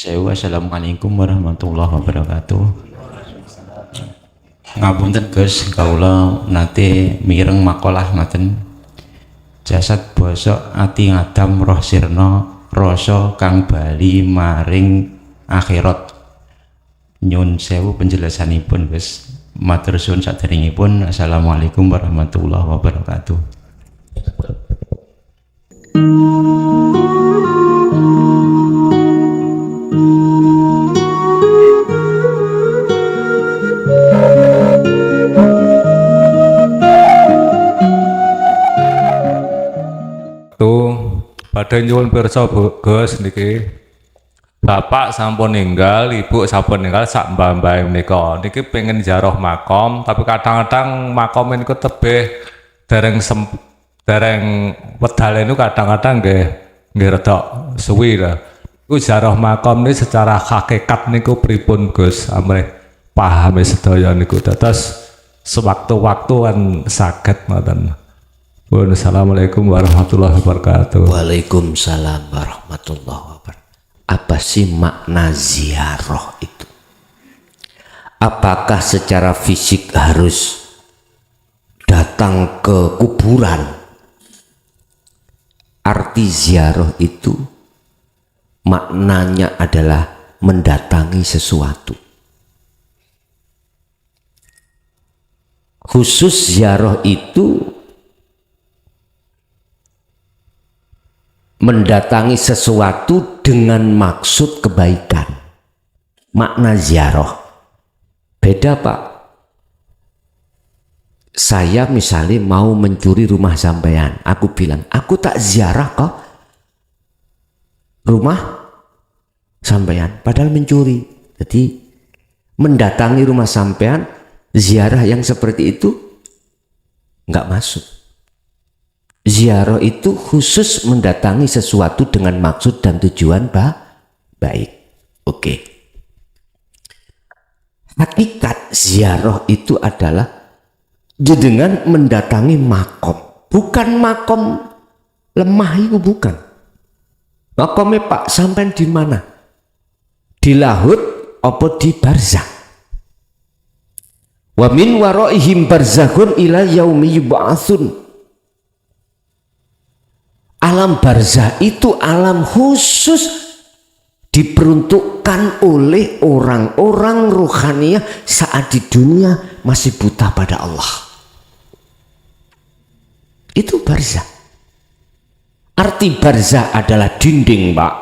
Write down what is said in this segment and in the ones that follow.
Assalamualaikum warahmatullahi wabarakatuh. Ngapunten Gus, kaula nate mireng makalah ngaten. Jasad bosok ati ngadam roh sirna rasa kang bali maring akhirat. Nyun sewu penjelasanipun Gus. Matur suwun saderengipun. Assalamualaikum warahmatullahi wabarakatuh. Pada nyuwun pirsa Gus niki bapak sampun ninggal, ibu sampun ninggal sak mbah-mbah menika. Niki pengen ziarah makom, tapi kadang-kadang makom niku tebih dereng wedal niku kadang-kadang nggih rada suwi lah. Iku ziarah makom ini secara hakikat niku pripun Gus? Amrih pahami sedaya niku. Dados sewaktu-waktu kan saged ngoten. Assalamualaikum warahmatullahi wabarakatuh. Waalaikumsalam warahmatullahi wabarakatuh. Apa sih makna ziarah itu? Apakah secara fisik harus datang ke kuburan? Arti ziarah itu maknanya adalah mendatangi sesuatu. Khusus ziarah itu mendatangi sesuatu dengan maksud kebaikan. Makna ziarah beda Pak. Saya misalnya mau mencuri rumah sampean, aku bilang aku tak ziarah kok rumah sampean, padahal mencuri. Jadi mendatangi rumah sampean, ziarah yang seperti itu nggak masuk. Ziarah itu khusus mendatangi sesuatu dengan maksud dan tujuan baik. Oke. Hakikat ziarah itu adalah dengan mendatangi makom. Bukan makom lemah itu bukan. Makomnya Pak sampai di mana? Di lahut apa di barzakh? Wa min waraihim barzakhun ila yaumi yub'atsun. Alam barzah itu alam khusus diperuntukkan oleh orang-orang ruhaniyah saat di dunia masih buta pada Allah. Itu barzah. Arti barzah adalah dinding Pak.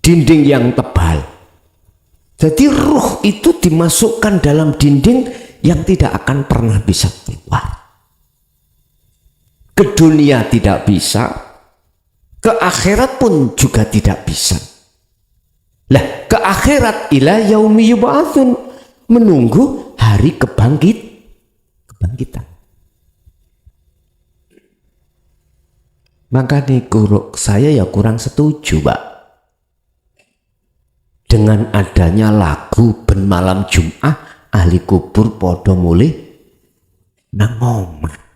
Dinding yang tebal. Jadi ruh itu dimasukkan dalam dinding yang tidak akan pernah bisa keluar. Ke dunia tidak bisa, ke akhirat pun juga tidak bisa. Lah, ke akhirat ila yaumi yub'atsun, menunggu hari kebangkitan. Maka nih saya ya kurang setuju Pak dengan adanya lagu ben malam Jum'ah ahli kubur podo mulih nang omah.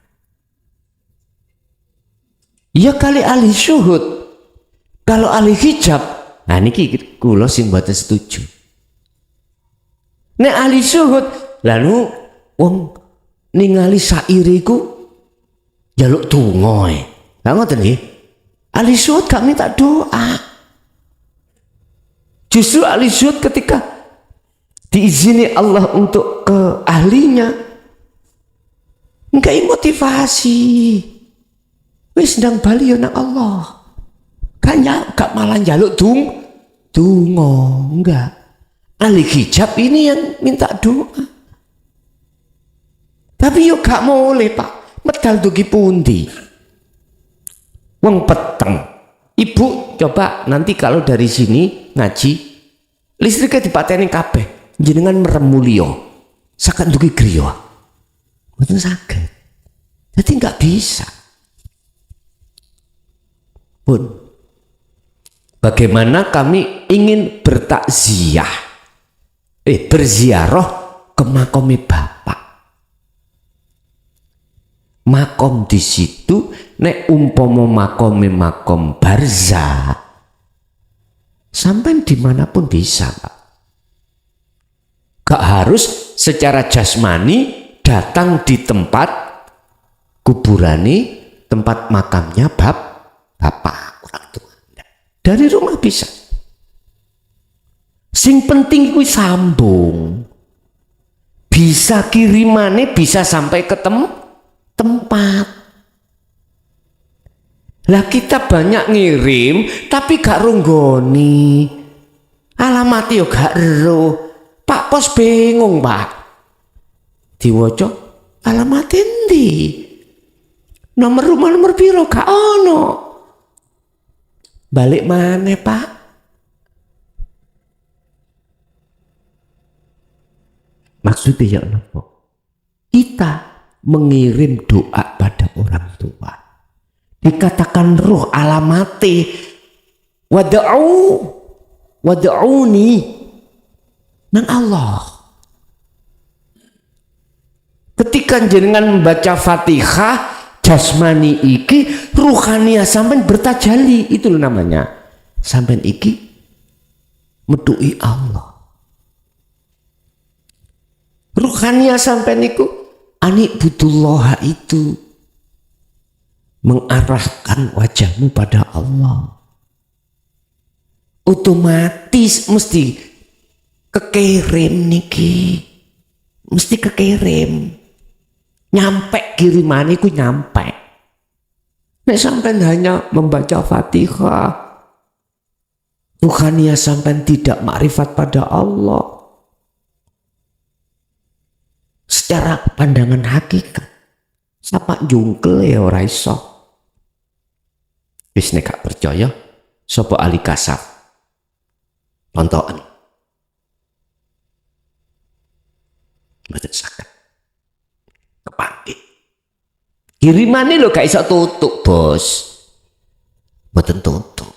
Ya kali ahli syuhud, kalau ahli hijab, nah niki kula sing mboten setuju. Nek ahli syuhud, lalu wong ningali sairiku jaluk donga e. Lah ngoten nggih. Ahli syuhud gak minta doa. Justru ahli syuhud ketika diizini Allah untuk ke ahlinya, enggak motivasi. Wis ndang bali yo nang Allah. Gak malah njaluk donga, enggak. Ahli hijab ini yang minta doa. Tapi yo gak boleh Pak. Medal dugi pundi? Wong peteng. Ibu coba nanti kalau dari sini ngaji listriknya dipateni kabeh. Jenengan merem mulya. Sakan dugi griya. Mboten saged. Jadi enggak bisa. Pun bagaimana kami ingin berziarah ke makomnya Bapak. Makom di situ nek umpama makome makom barzah Sampai dimanapun bisa, Pak. Gak harus secara jasmani datang di tempat kuburani, tempat makamnya bapak orang tua. Dari rumah bisa. Sing penting kuwi sambung. Bisa kirimane bisa sampai ke tempat. Lah kita banyak ngirim tapi gak runggoni. Alamat yo gak ero. Pak Pos bingung, Pak. Diwaca alamat endi? Nomor rumah nomor piro gak ono. Balik mana, Pak? Maksudnya ya apa? Kita mengirim doa pada orang tua. Dikatakan ruh alamati wad'uni nang Allah. Ketika jenengan membaca Fatihah jasmani iki ruhania sampean bertajali, itu namanya sampean iki medui Allah. Ruhania sampean iku anikbudullah itu mengarahkan wajahmu pada Allah. Otomatis mesti kekirim niki. Mesti kekirim. Nyampe kiriman iku nyampe. Nek sampean hanya membaca Fatihah, ruhania sampean tidak makrifat pada Allah. Secara pandangan hakikat, sapa jungkel ya ora iso. Wis nek gak percaya, sapa ahli kasaf. Tonton. Mboten saged. Kepanggih. Kirimane lho gak iso tutuk, Bos. Mboten tutuk.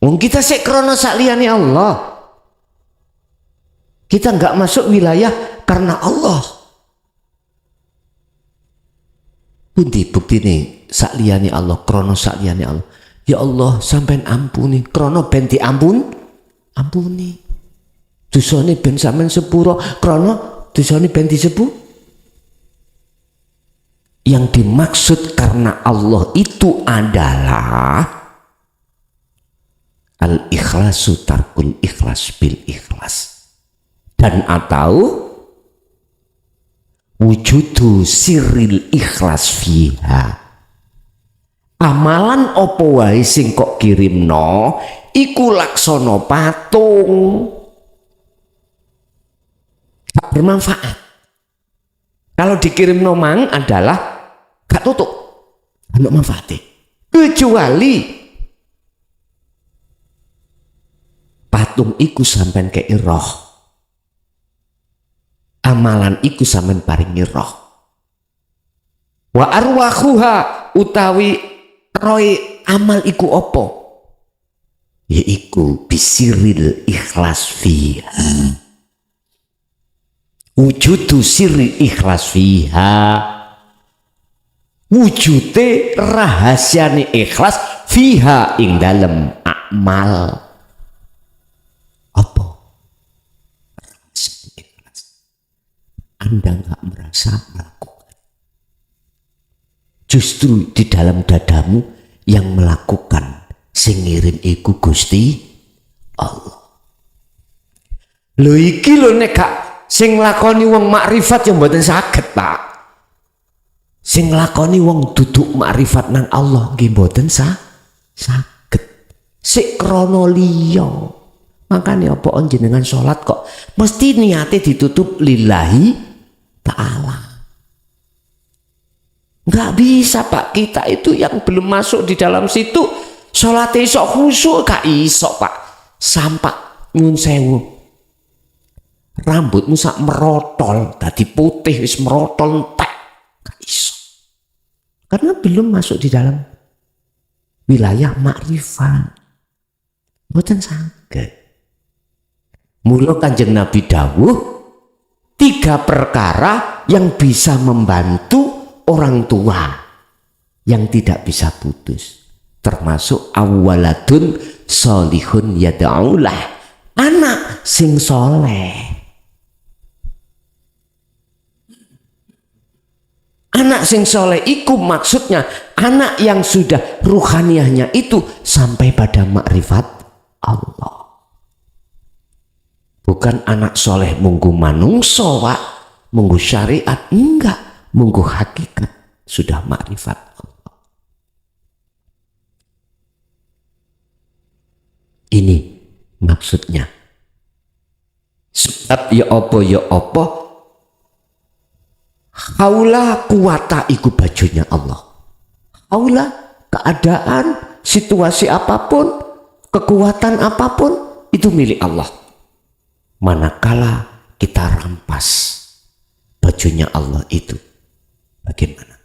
Wong kita sik krana sakliyane Allah. Kita enggak masuk wilayah karena Allah. Pundi buktine sakliyane Allah, krana sakliyane Allah. Ya Allah, sampean ampuni, krana ben ampuni. Dosane ben sampean sepuro, krana dosane ben disepu. Yang dimaksud karena Allah itu adalah al-ikhlasu tarkul ikhlas bil ikhlas. Dan atau wujudu sirril ikhlas fiha. Amalan opo wae sing kok kirimno iku laksana patung. Gak bermanfaat. Kalau dikirimno mang adalah gak tutup. Ono manfaate. Kecuali patung iku sampean kei roh. Amalan iku sampean paringi roh. Wa arwahuha utawi roy amal iku opo? Yaiku bisiril ikhlas fiha. Wujudu sirri ikhlas fiha. Wujude rahasiane ikhlas fiha ing dalem amal. Apa? Anda nggak merasa melakukan. Justru di dalam dadamu yang melakukan sing ngirim iku Gusti Allah. Lho iki lho nek gak sing lakoni wong makrifat yang mboten saged, Pak. Sing lakoni wong duduk makrifat nang Allah nggih mboten saged. Sik krana liya. Makane apa jenengan salat kok mesti niate ditutup lillahi ta'ala. Nggak bisa, Pak. Kita itu yang belum masuk di dalam situ sholat esok khusyuk gak iso, Pak. Sampak nyun sewu rambutmu sak merotol dadi putih wis merotol entek gak iso. Karena belum masuk di dalam wilayah makrifat. Mboten saged. Mula Kanjeng Nabi dawuh 3 perkara yang bisa membantu orang tua yang tidak bisa putus. termasuk awaladun solihun yad'ulah, anak sing soleh. Anak sing soleh iku maksudnya anak yang sudah ruhaniahnya itu sampai pada makrifat Allah. Bukan anak soleh munggu manungso, Pak, munggu syariat, enggak, munggu hakikat sudah makrifat Allah. Ini maksudnya. Sebab ya apa haula kuwata iku bajunya Allah. Haula, keadaan, situasi apapun, kekuatan apapun itu milik Allah. Manakala kita rampas bajunya Allah itu, bagaimana?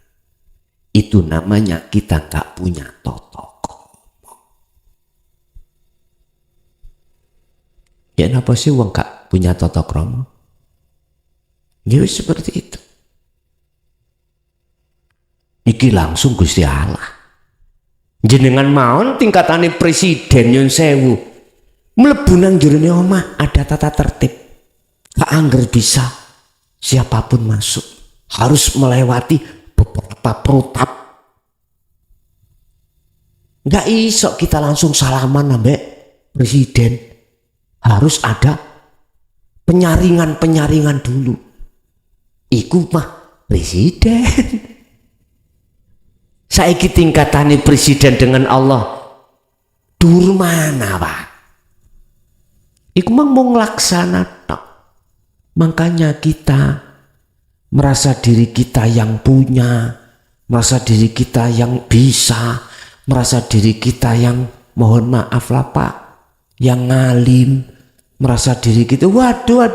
Itu namanya kita gak punya toto kromo. Ya kenapa sih wong gak punya toto kromo? Ya seperti itu. Iki langsung Gusti Allah. Jenengan mawon tingkatane presiden nyun sewu. Mlebu nang jerone omah ada tata tertib. Gak angger bisa siapapun masuk. Harus melewati beberapa protap. Gak iso kita langsung salaman ambek presiden. Harus ada penyaringan dulu. Iku mah presiden. Saiki tingkatane presiden dengan Allah dur mana, Pak? Iku mau nglaksana tok. Makanya kita merasa diri kita yang punya, merasa diri kita yang bisa, merasa diri kita yang mohon maaf lah Pak, yang ngalim, merasa diri kita waduh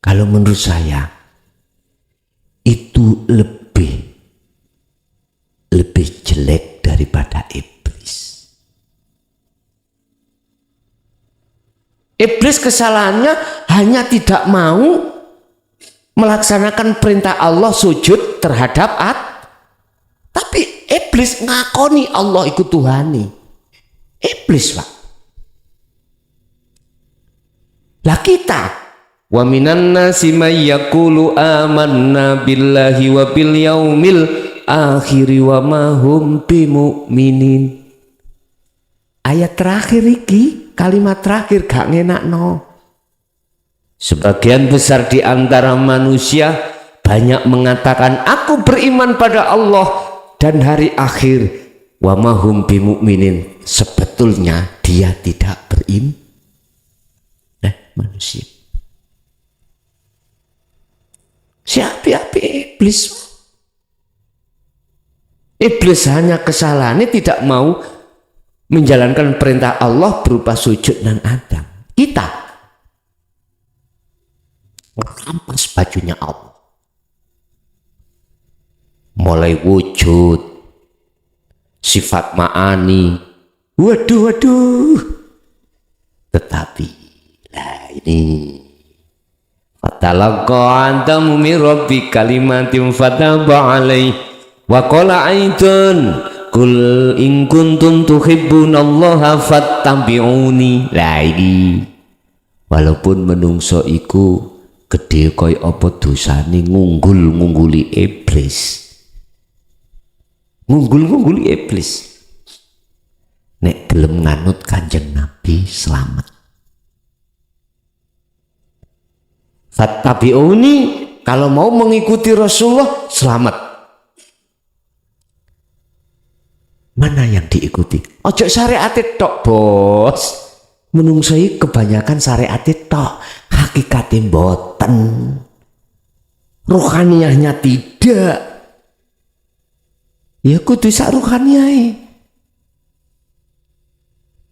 kalau menurut saya itu lebih jelek daripada iblis. Iblis kesalahannya hanya tidak mau melaksanakan perintah Allah sujud terhadap tapi iblis ngakoni Allah ikut Tuhani. Iblis, Pak. Lah kita wa minan nasi may yaqulu amanna billahi wa bil yaumil akhir wa ma hum bimu'minin. Ayat terakhir iki, kalimat terakhir gak ngenakno. Sebagian besar di antara manusia banyak mengatakan aku beriman pada Allah dan hari akhir, wa ma hum bimu'minin. Sebetulnya dia tidak beriman. Manusia siapa iblis. Iblis hanya kesalahannya tidak mau menjalankan perintah Allah berupa sujud dan adab. Kita merampas bajunya Allah, mulai wujud, sifat ma'ani, waduh, tetapi lah ini fatalaqa Adamu min rabbi kalimatin fataba alaih wa qala aidan kul in kuntum tuhibbunallaha fattabi'uni. Lah iki walaupun menungso iku gede koy apa dosane ngungguli iblis. Ngungguli iblis. Nek gelem nganut Kanjeng Nabi selamat. Fattabi'uni, kalau mau mengikuti Rasulullah selamat. Mana yang diikuti? Ojo syariat tok, Bos. Menungsai kebanyakan syariat tok, hakikatnya mboten. Rohaniahnya tidak. Ya kudu sak rohaniah.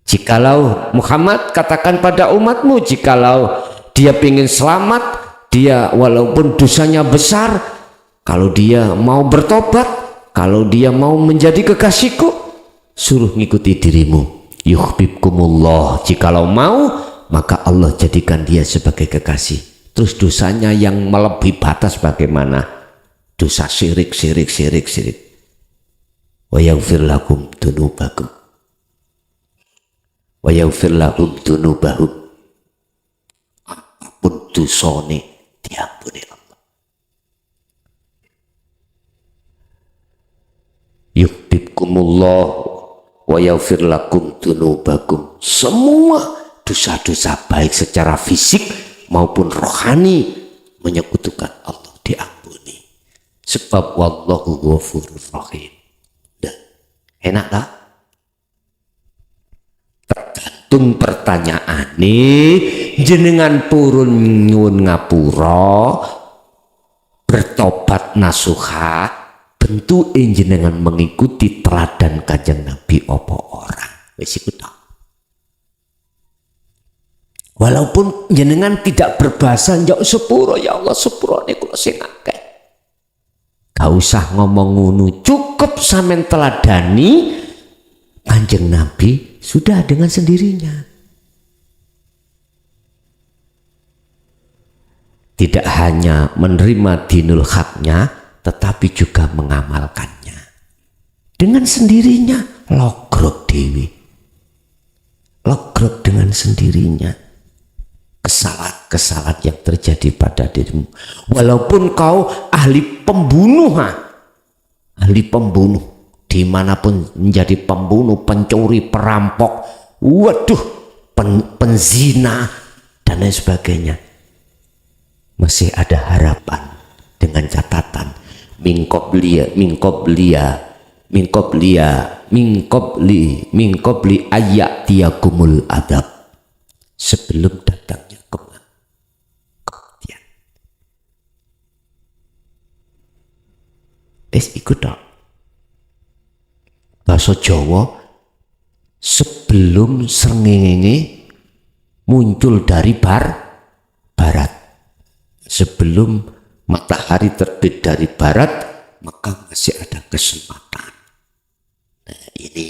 Jikalau Muhammad katakan pada umatmu, jikalau dia ingin selamat, dia walaupun dosanya besar, kalau dia mau bertobat, kalau dia mau menjadi kekasihku, suruh ngikuti dirimu. Yuhibbukumullah. Jikalau mau, maka Allah jadikan dia sebagai kekasih. Terus dosanya yang melebihi batas bagaimana? dosa syirik. Wa yaghfir lakum dunubakum. Wa yaghfir lahum dunubahum. Apapun dosane diampuni Allah. Yuhibbukumullah wa yaghfir lakum dunubakum. Semua dosa-dosa baik secara fisik maupun rohani menyekutukan Allah diampuni. Sebab wallahu ghafurur rahim. Enak tak? Tergantung pertanyaan jenengan purun nyuwun ngapura bertobat nasuha bentuk jenengan mengikuti teladan Kanjeng Nabi apa orang wis iku tok. Walaupun jenengan tidak berbahasa njok sepuro, ya Allah sepurone kula sing akeh. Gak usah ngomong ngono, cukup sampean teladani Kanjeng Nabi sudah dengan sendirinya. Tidak hanya menerima dinul haknya, tetapi juga mengamalkannya. Dengan sendirinya, logrok dewi. Logrok dengan sendirinya. Kesalahan-kesalahan yang terjadi pada dirimu. Walaupun kau ahli pembunuh, dimanapun menjadi pembunuh, pencuri, perampok, waduh, penzina dan lain sebagainya, masih ada harapan dengan catatan min qabli ayyatiyakumul adab, sebelum datangnya kematian. Ikut dong. Bahasa Jawa, sebelum srengenge muncul dari barat, sebelum matahari terbit dari barat, maka masih ada kesempatan. Nah ini,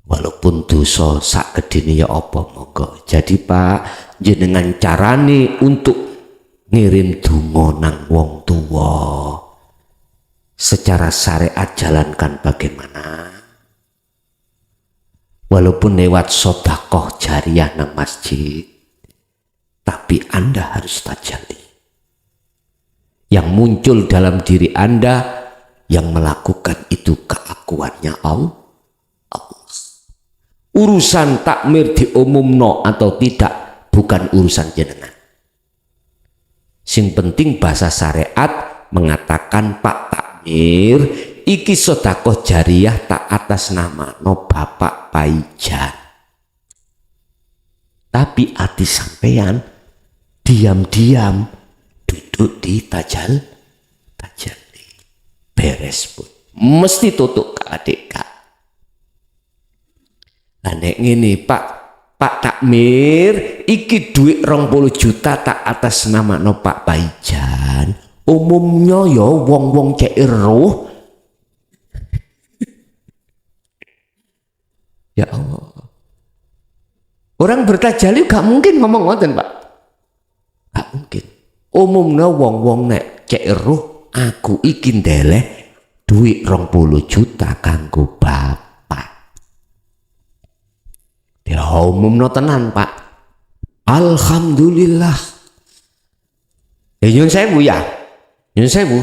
walaupun dosa sak gedene ya apa monggo. Jadi Pak, jenengan carane untuk ngirim donga nang wong tuwa secara syariat jalankan bagaimana? Walaupun lewat sedekah jariyah nang masjid, tapi Anda harus tajalli. Yang muncul dalam diri Anda yang melakukan itu keakuannya Allah. Urusan takmir diumumno atau tidak bukan urusan jenengan. Sing penting bahasa syariat mengatakan Pak takmir iki sedekah jariyah tak atas nama no Bapak Paijan. Tapi hati sampean diam-diam duduk di tajalli beres pun mesti tutup ke adik kak. Lah nek ngene Pak takmir iki duit 20 juta tak atas nama no Pak Paijan, umumnya ya wong-wong cek roh. Ya Allah, orang bertajalli gak mungkin ngomong ngoten Pak, gak mungkin. Umumnya wong-wong nek cek roh aku iki ndeleh duit 20 juta kanggo bapak. Ya umumnya tenan Pak. Alhamdulillah. Ya nyun sewu ya. Nyun sewu.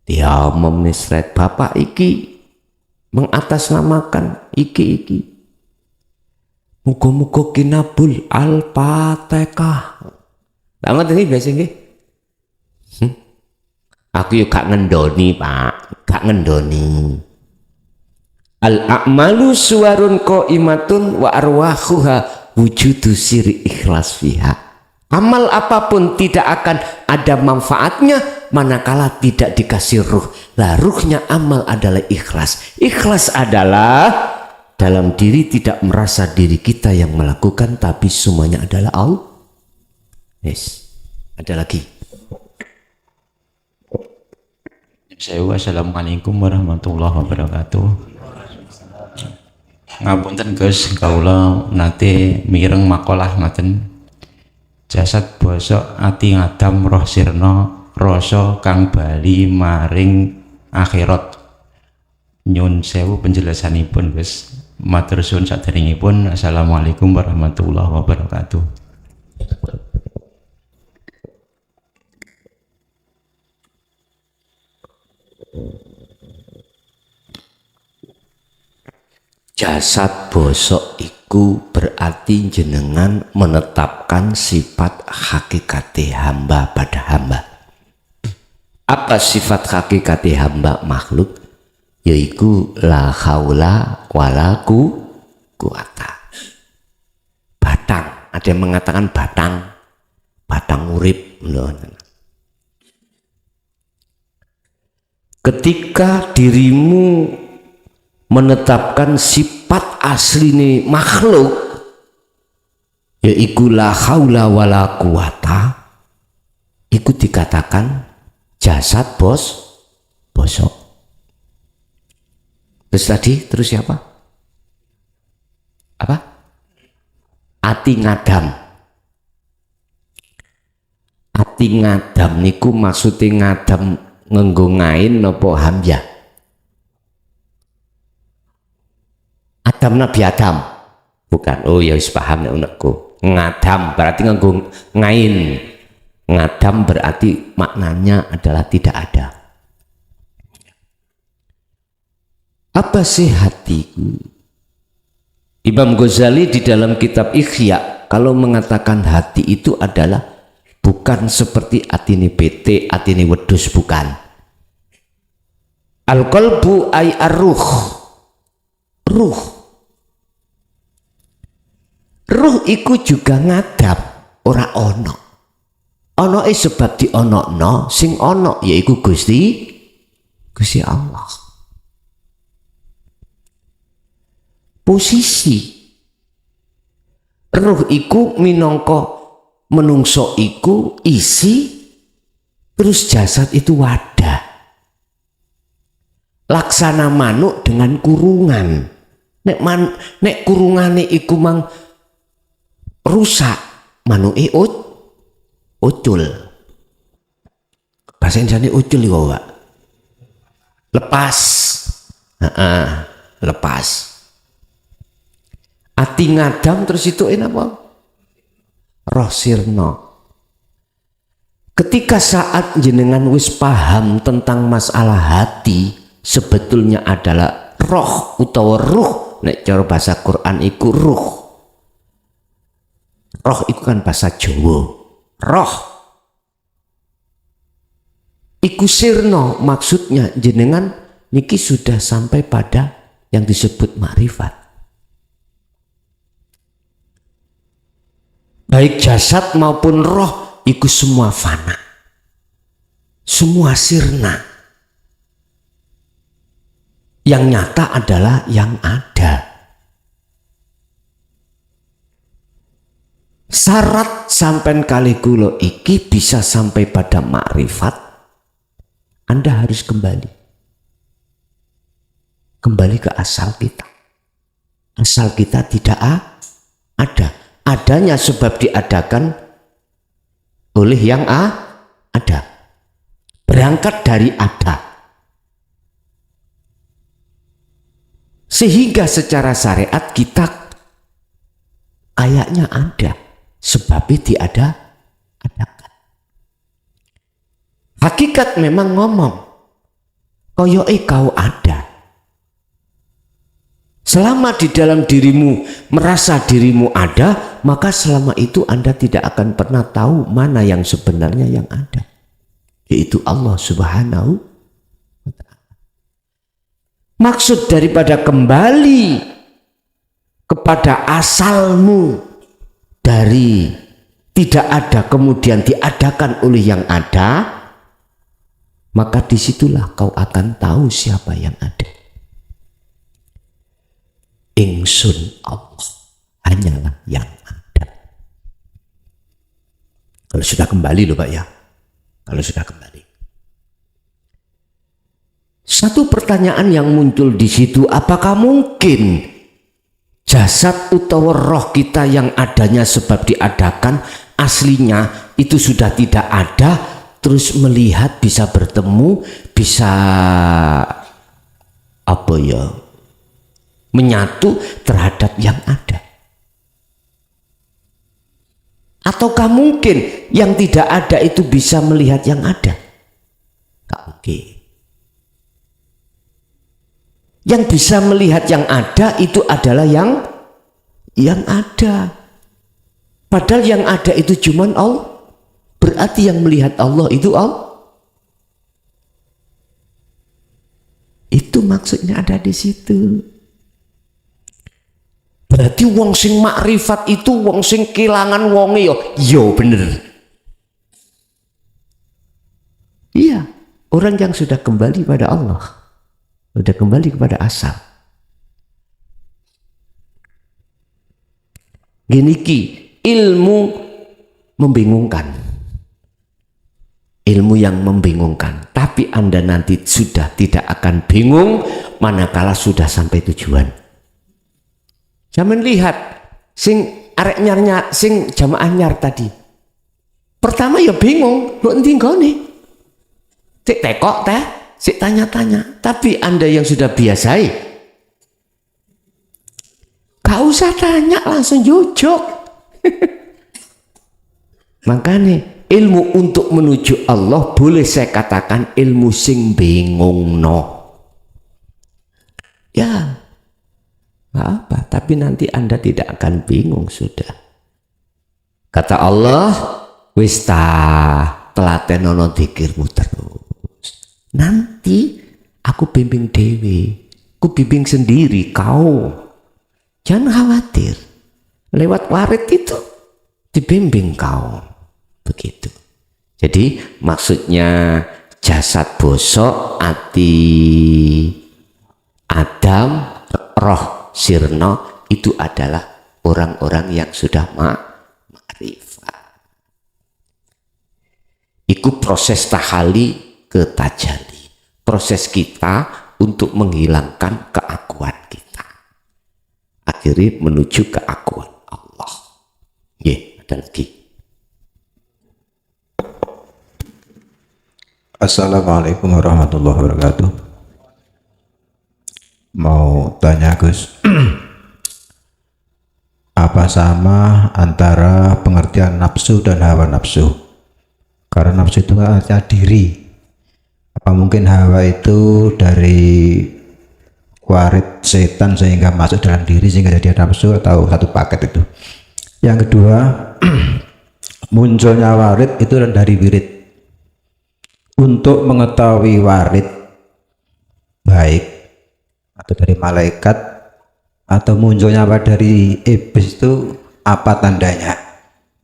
Dia memisret bapak iki mengatasnamakan iki. Muga-muga kinabul al-Fatihah. Banget ini biasa nggih. Aku yuk gak ngendoni Pak, gak ngendoni. Al-a'malu suwarun qaimatun wa arwahuha wujudu siri ikhlas fiha. Amal apapun tidak akan ada manfaatnya manakala tidak dikasih ruh. Lah ruhnya amal adalah ikhlas. Ikhlas adalah dalam diri tidak merasa diri kita yang melakukan, tapi semuanya adalah Allah. Yes. Ada lagi. Assalamualaikum warahmatullahi wabarakatuh. Ngapunten Gus, kaula nate mireng makalah ngoten. Jasad bosok ati ngadam roh sirna rasa kang bali maring akhirat. Nyun sewu penjelasanipun Gus. Matur suwun saderengipun. Assalamualaikum warahmatullahi wabarakatuh. Jasad bosok iku berarti jenengan menetapkan sifat hakikati hamba pada hamba. Apa sifat hakikati hamba makhluk? Yaitu la haula wala quwata. Batang, ada yang mengatakan batang urip. Ketika dirimu menetapkan sifat asline makhluk, yaitu la haula wala quwata, itu dikatakan jasad bosok. Terus tadi terus siapa? Apa? Ati ngadam. Ati ngadam niku maksudnya ngadam ngenggo ngain nopo hamzah? Adam Nabi Adam. Bukan. Oh ya wis paham nek unekku. Ngadam berarti nganggo ngain. Ngadam berarti maknanya adalah tidak ada. Apa sih hatiku? Imam Ghazali di dalam kitab Ikhya kalau mengatakan hati itu adalah bukan seperti atine PT, atine wedhus, bukan. Al-qalbu ay ar-ruh. Ruh iku juga ngadap ora ono. Ono sebab di ono sing ono yaiku Gusti Allah. Posisi ruh iku minangka menungso iku isi, terus jasad itu wadah. Laksana manuk dengan kurungan. Nek kurungane iku mang rusak, manuke ucul. Bahasa Indonesia ucul iku, Pak. Lepas. Lepas. Ati ngadam terus itu apa? Roh sirna. Ketika saat jenengan wis paham tentang masalah hati, sebetulnya adalah roh utawa ruh. Nek cara bahasa Quran iku ruh. Roh iku kan bahasa Jawa. Roh iku sirna, maksudnya jenengan niki sudah sampai pada yang disebut makrifat. Baik jasad maupun roh iku semua fana, semua sirna. Yang nyata adalah yang ada. Syarat sampai kali kulo iki bisa sampai pada makrifat, Anda harus kembali ke asal kita. Asal kita tidak ada. Adanya sebab diadakan oleh yang ada. Berangkat dari ada. Sehingga secara syariat kita kayaknya ada. Sebabnya diadakan. Hakikat memang ngomong. Koyoke kau ada. Selama di dalam dirimu merasa dirimu ada, maka selama itu Anda tidak akan pernah tahu mana yang sebenarnya yang ada, yaitu Allah Subhanahu wa Ta'ala. Maksud daripada kembali kepada asalmu dari tidak ada kemudian diadakan oleh yang ada, maka disitulah kau akan tahu siapa yang ada. Ingsun Allah hanyalah yang ada. Kalau sudah kembali loh Pak ya, kalau sudah kembali. Satu pertanyaan yang muncul di situ, apakah mungkin jasad utawa roh kita yang adanya sebab diadakan aslinya itu sudah tidak ada, terus melihat, bisa bertemu, bisa apa ya, menyatu terhadap yang ada. Ataukah mungkin yang tidak ada itu bisa melihat yang ada? Gak mungkin. Yang bisa melihat yang ada itu adalah yang ada. Padahal yang ada itu cuman Allah. Berarti yang melihat Allah itu Allah. Itu maksudnya ada di situ. Berarti wong sing makrifat itu wong sing kelangan wonge yo bener. Iya, orang yang sudah kembali pada Allah, sudah kembali kepada asal. Gini ki, ilmu membingungkan. Ilmu yang membingungkan, tapi Anda nanti sudah tidak akan bingung manakala sudah sampai tujuan. Jangan lihat sing arek nyarnya, sing jamaah nyar tadi. Pertama ya bingung, lu endi nggone? Sik tekok teh, sik tanya-tanya. Tapi Anda yang sudah biasai, gak usah tanya, langsung jujur. Makanya ilmu untuk menuju Allah boleh saya katakan ilmu sing bingung no. Ya, nggak apa, tapi nanti Anda tidak akan bingung sudah. Kata Allah, wis telatenono dzikirmu terus. Nanti aku bimbing dewi, aku bimbing sendiri kau. Jangan khawatir. Lewat warid itu dibimbing kau. Begitu. Jadi maksudnya jasad bosok, ati Adam, roh sirno itu adalah orang-orang yang sudah ma'rifat. Itu proses tahali ke tajali. Proses kita untuk menghilangkan keakuan kita. Akhirnya menuju keakuan Allah. Ada lagi. Assalamualaikum warahmatullahi wabarakatuh. Mau tanya Gus, apa sama antara pengertian nafsu dan hawa nafsu? Karena nafsu itu artinya diri. Apa mungkin hawa itu dari warid setan sehingga masuk dalam diri sehingga jadi nafsu, atau satu paket itu? Yang kedua, munculnya warid itu dari wirid. Untuk mengetahui warid baik atau dari malaikat atau munculnya apa dari iblis itu apa tandanya?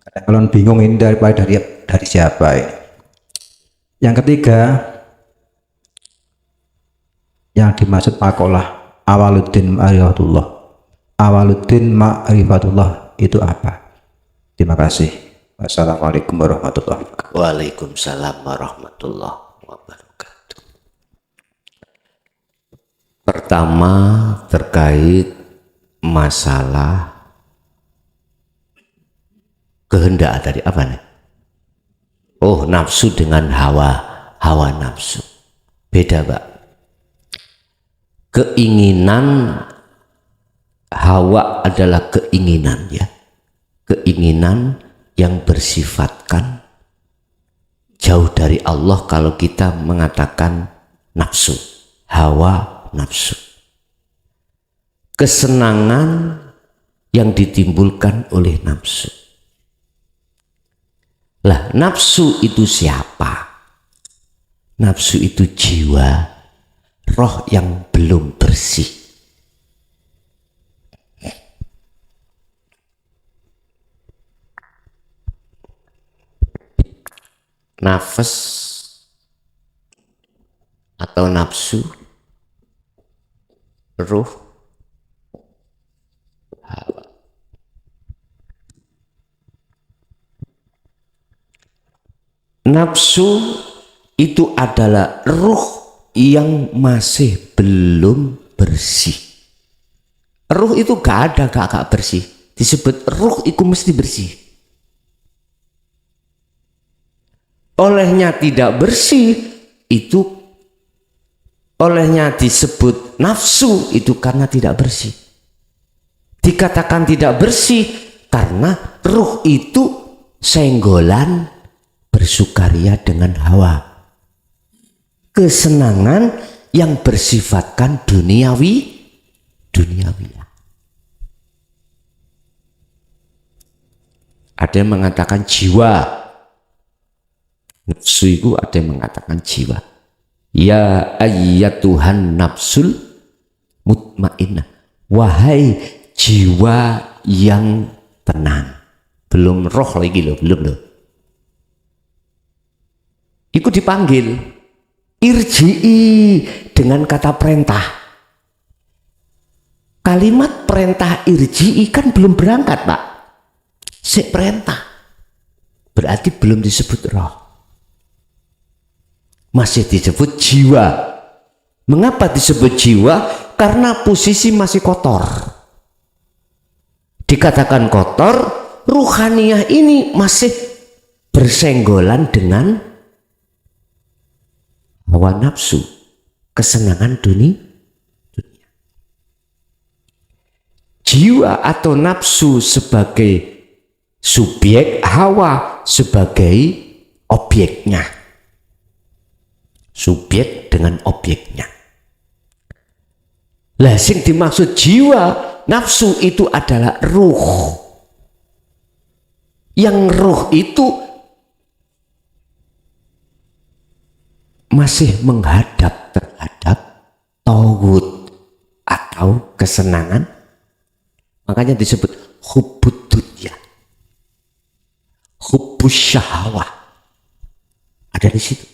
Kadang kalau bingung ini dari siapa ini. Yang ketiga, yang dimaksud makalah awaluddin ma'rifatullah. Awaluddin ma'rifatullah itu apa? Terima kasih. Wassalamualaikum warahmatullahi wabarakatuh. Waalaikumsalam warahmatullahi wabarakatuh. Pertama terkait masalah kehendak tadi apa nih? Oh, nafsu dengan hawa nafsu. Beda, Pak. Keinginan hawa adalah keinginan ya. Keinginan yang bersifatkan jauh dari Allah kalau kita mengatakan nafsu, hawa nafsu. Kesenangan yang ditimbulkan oleh nafsu. Lah, nafsu itu siapa? Nafsu itu jiwa, roh yang belum bersih. Nafas atau nafsu, ruh, hawa. Nafsu itu adalah ruh yang masih belum bersih. Ruh itu gak bersih. Disebut ruh itu mesti bersih. olehnya tidak bersih, itu olehnya disebut nafsu, itu karena tidak bersih. Dikatakan tidak bersih karena ruh itu senggolan bersukaria dengan hawa, kesenangan yang bersifatkan duniawi. Ada yang mengatakan jiwa, nafsu itu ada yang mengatakan jiwa. Ya ayyatuhan nafsul mutmainnah, wahai jiwa yang tenang. Belum roh lagi loh, belum loh. Ikut dipanggil irji'i dengan kata perintah. Kalimat perintah irji'i kan belum berangkat, Pak. Sik perintah, berarti belum disebut roh, masih disebut jiwa. Mengapa disebut jiwa? Karena posisi masih kotor. Dikatakan kotor, ruhaniyah ini masih bersenggolan dengan hawa nafsu, kesenangan dunia. Jiwa atau nafsu sebagai subjek, hawa sebagai objeknya. Subjek dengan objeknya. Lah sing dimaksud jiwa, nafsu itu adalah ruh. Yang ruh itu masih menghadap terhadap tauhid atau kesenangan. Makanya disebut hubbud dunya, hubbus syahwah, ada di situ.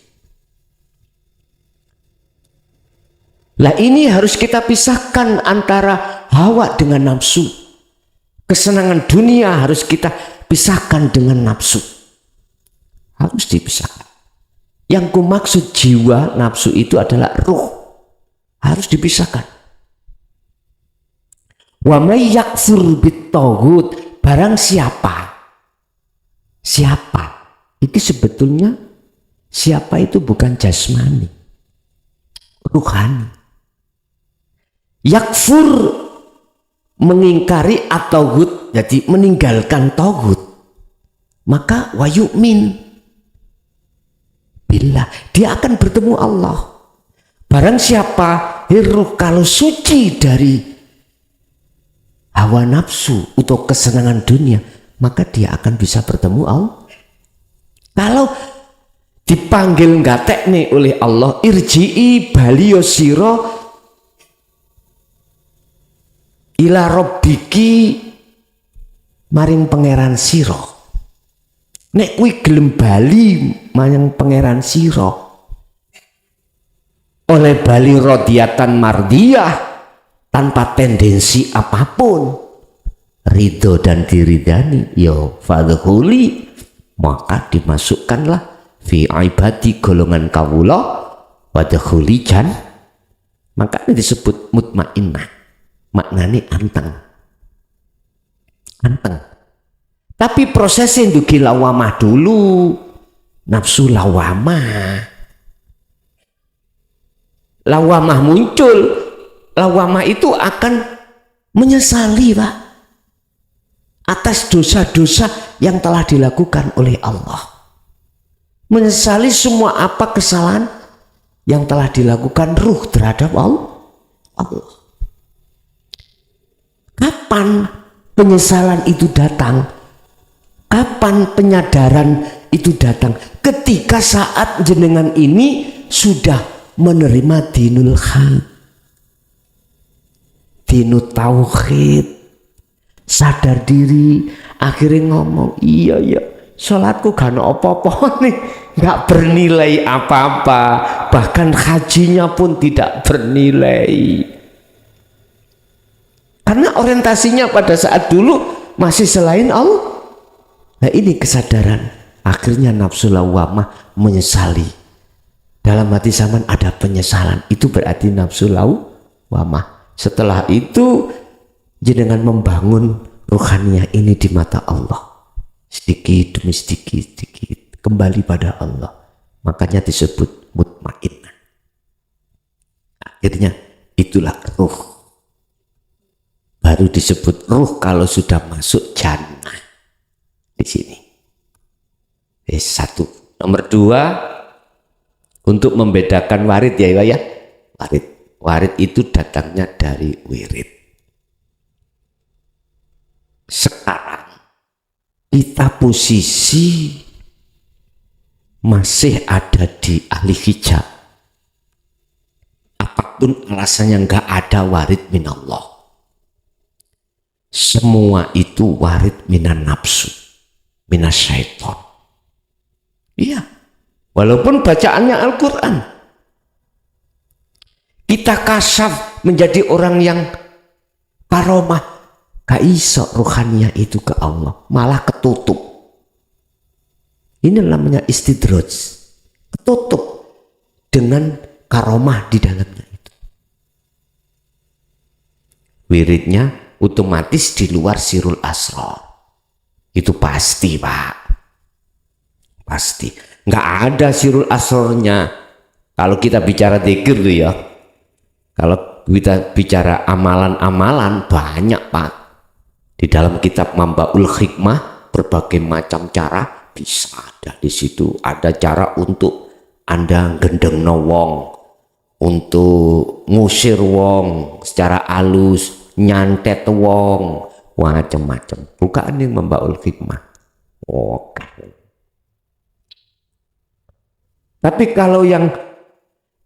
Lah ini harus kita pisahkan antara hawa dengan nafsu. Kesenangan dunia harus kita pisahkan dengan nafsu, harus dipisahkan. Yang kumaksud jiwa, nafsu itu adalah ruh, harus dipisahkan. Wa may yakfur bit-taghut, barang siapa itu sebetulnya siapa itu bukan jasmani, ruhani. Yakfur mengingkari at-taghut, jadi meninggalkan taghut, maka wa yu'min billah, dia akan bertemu Allah. Barang siapa ruh kalau suci dari hawa nafsu atau kesenangan dunia, maka dia akan bisa bertemu Allah. Kalau dipanggil ngatek nih oleh Allah, irji'i baliyo siro ila rabbiki, maring pangeran siro. Nek kuwi gelem bali maring pangeran siro, oleh bali rodiatan mardiyah, tanpa tendensi apapun, ridho dan diridani, yo fadkhuli, maka dimasukkanlah fi ibadi, golongan kawula, wadkhuli jan, maka ini disebut mutmainnah, maknanya anteng. Tapi prosesnya dugi lawamah dulu, nafsu lawamah muncul. Lawamah itu akan menyesali, Pak, atas dosa-dosa yang telah dilakukan oleh Allah. Menyesali semua apa kesalahan yang telah dilakukan ruh terhadap Allah. Kapan penyesalan itu datang? Kapan penyadaran itu datang? Ketika saat jenengan ini sudah menerima dinul haq, dinut tauhid, sadar diri, akhirnya ngomong, iya sholatku gak ada apa-apa nih, gak bernilai apa-apa, bahkan hajinya pun tidak bernilai. Karena orientasinya pada saat dulu masih selain Allah. Nah ini kesadaran, akhirnya nafsu lawamah menyesali. Dalam hati zaman ada penyesalan, itu berarti nafsu lawamah. Setelah itu jenengan membangun ruhaniyah ini di mata Allah, sedikit demi sedikit. kembali pada Allah. Makanya disebut mutmainnah. Akhirnya itulah ruh. Baru disebut ruh kalau sudah masuk jannah. Di sini. Satu. Nomor 2, untuk membedakan warid ya ya. Warid itu datangnya dari wirid. Sekarang kita posisi masih ada di ahli hijab. Apapun alasannya nggak ada warid minallah. Semua itu warid minan nafsu, minas syaiton. Iya, walaupun bacaannya Al-Quran. Kita kasaf menjadi orang yang karomah. Gak iso rohaninya itu ke Allah, malah ketutup. Ini namanya istidraj, ketutup dengan karomah di dalamnya itu. Wiridnya otomatis di luar sirul asrar. Itu pasti, Pak. Pasti. Nggak ada sirul asrarnya. Kalau kita bicara dzikir tuh ya. Kalau kita bicara amalan-amalan banyak, Pak. Di dalam kitab Mambaul Hikmah berbagai macam cara bisa ada di situ. Ada cara untuk Anda gendeng wong, untuk ngusir wong secara halus, nyantet wong, macam-macam. Bukaan yang Mambaul Hikmah. Oke. Tapi kalau yang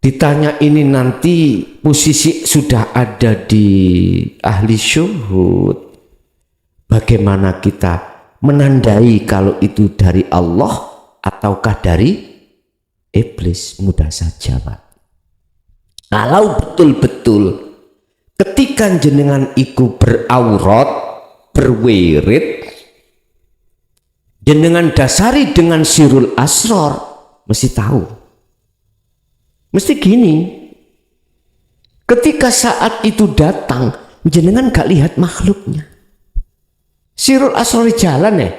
ditanya ini nanti posisi sudah ada di ahli syuhud, bagaimana kita menandai kalau itu dari Allah ataukah dari iblis? Mudah saja, Pak. Kalau betul-betul ketika jenengan iku beraurat, berwirid, jenengan dasari dengan sirul asrar, mesti tahu. Mesti gini, ketika saat itu datang, jenengan gak lihat makhluknya. Sirul asrar jalan ya,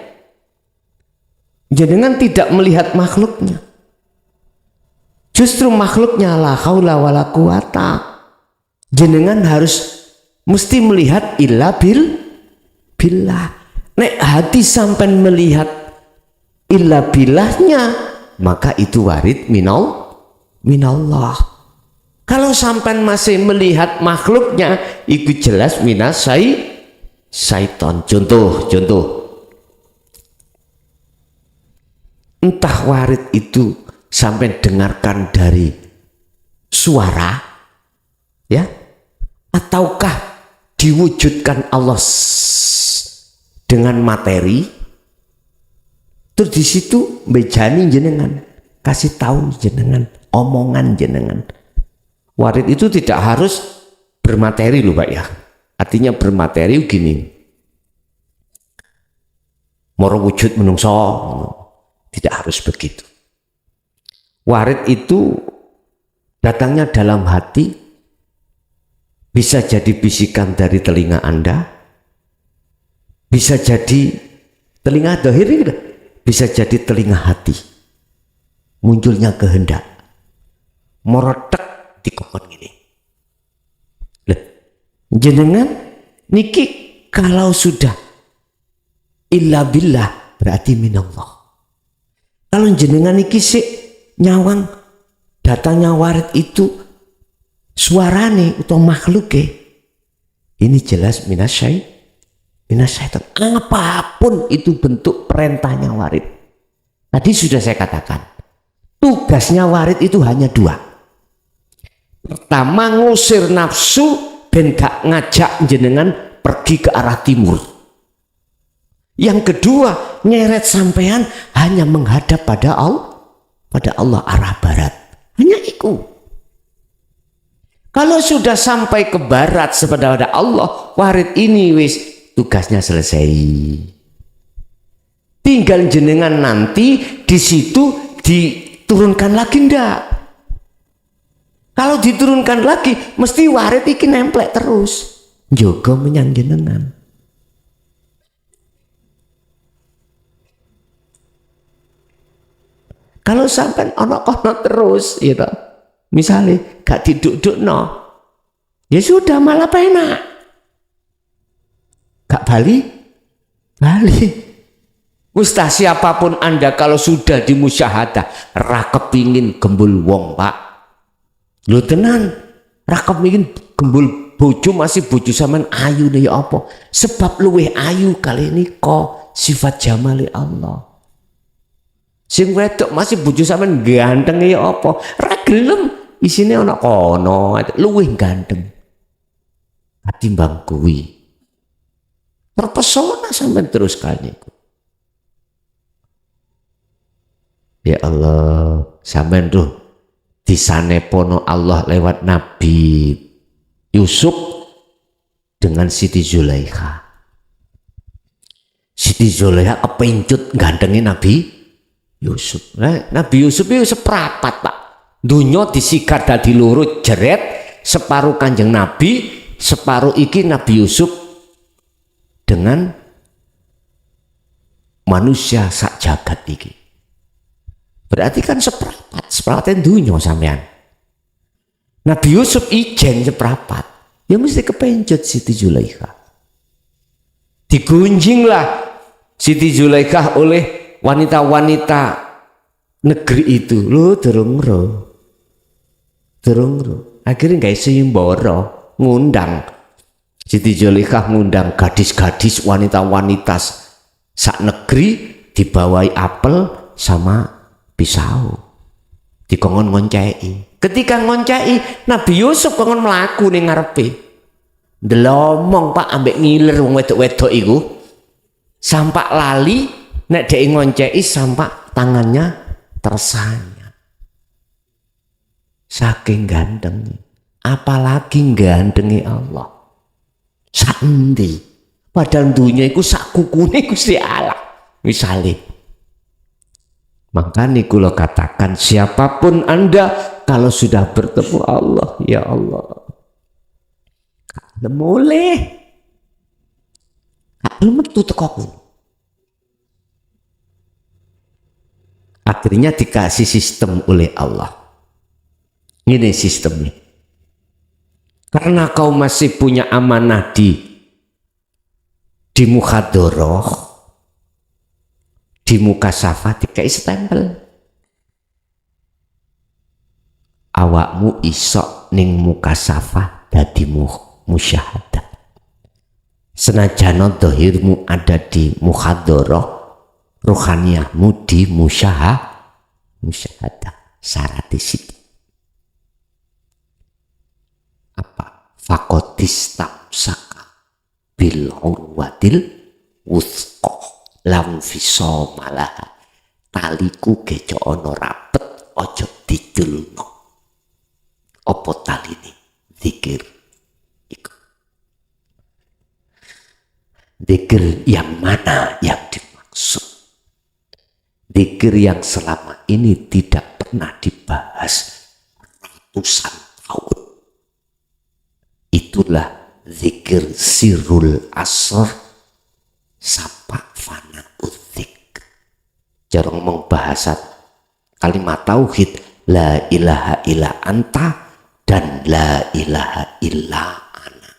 jenengan tidak melihat makhluknya. Justru makhluknya la haula wala quwata. Jenengan harus mesti melihat illa billah. Nek hati sampai melihat illa billahnya, maka itu warid minallah. Kalau sampai masih melihat makhluknya, itu jelas minas syaiton. Contoh. Entah warid itu sampai dengarkan dari suara, ya, ataukah diwujudkan Allah dengan materi. Terus di situ bejani jenengan, kasih tahu jenengan, omongan jenengan. Warid itu tidak harus bermateri loh, Pak ya. Artinya bermateri gini, moro wujud menungso, tidak harus begitu. Warid itu datangnya dalam hati, bisa jadi bisikan dari telinga Anda, bisa jadi telinga dohir, bisa jadi telinga hati. Munculnya kehendak, morotek di kokon gini. Jenengan niki kalau sudah illa billah berarti minallah. Kalau jenengan niki sih nyawang datangnya warid itu suarane atau makhluknya, ini jelas minasyaiton. Apapun itu bentuk perintahnya warid. Tadi sudah saya katakan, tugasnya warid itu hanya 2. Pertama, ngusir nafsu ben gak ngajak jenengan pergi ke arah timur. Yang kedua, nyeret sampean hanya menghadap pada Allah arah barat. Hanya itu. Kalau sudah sampai ke barat kepada Allah, warid ini wis tugasnya selesai. Tinggal jenengan nanti di situ diturunkan lagi ndak. Kalau diturunkan lagi, mesti warid iki nemplek terus. Njogo menyang jenengan. Kalau sampai ono kono terus, gitu. Misalnya gak diduk-dukno, ya sudah malah penak. Gak balik. Ustaz, siapapun Anda kalau sudah di musyahadah, ra kepingin gembul wong, Pak. Lu tenan, ra kepingin gembul bojo, masih bojo sampean ayu nih ya apa? Sebab luweh ayu kali ini kok sifat jamali Allah. Sing wedok masih bojo sampean ganteng ya apa? Ra gelem isine ana kono, luweh ganteng. Katimbang kuwi. Terpesona sampean terus kali niku. Ya Allah, sampean tuh disanepono Allah lewat Nabi Yusuf dengan Siti Zulaikha. Siti Zulaikha kepencut gantengin Nabi Yusuf. Nah, Nabi Yusuf itu seprapat, Pak. Dunya disikat dadi loro jeret, separuh Kanjeng Nabi, separuh iki Nabi Yusuf dengan manusia sak jagat iki. Berarti kan seprapat dunya sampean. Nabi Yusuf ijen seprapat, ya mesti kepencut Siti Zulaikha. Digunjinglah Siti Zulaikha oleh wanita-wanita negeri itu. Lo derung ro. Akhirnya gak seimbara ngundang. Siti Zulaikha ngundang gadis-gadis wanita-wanita sak negeri, dibawai apel sama pisau, dikongkon ngoncai. Ketika ngoncai, Nabi Yusuf kongkon melaku ning ngarepe. Ndelomong, Pak, ambek ngiler wong wedok-wedok iku. Sampak lali nek dhek ngoncai, sampak tangannya tersayat. Saking gantengnya. Apalagi gandengi Allah. Sandi. Padahal dunia iku sak kukune Gusti Allah. Misale makanya kula katakan, siapapun Anda kalau sudah bertemu Allah, ya Allah, kalau mulai kalau metu tekoku, akhirnya dikasih sistem oleh Allah. Ini sistemnya. Karena kau masih punya amanah di mukhadoroh, di muka safa dikai stempel. Awakmu isok ning muka safa dadi musyahadah. Senajana dohirmu ada di mukhadoroh, ruhaniyahmu di musyahadah. Syarat di situ. Apa? Fakotis tamsaka bil urwatil wuthqa lam fiso malah, taliku gejo ono rapet, ojo didulno. Opo tali ini? Zikir. Zikir yang mana yang dimaksud? Zikir yang selama ini tidak pernah dibahas ratusan tahun. Itulah zikir sirrul asr, sapa fana udzik. Jarang ngomong bahasa kalimat tauhid, la ilaha illa anta dan la ilaha illa ana.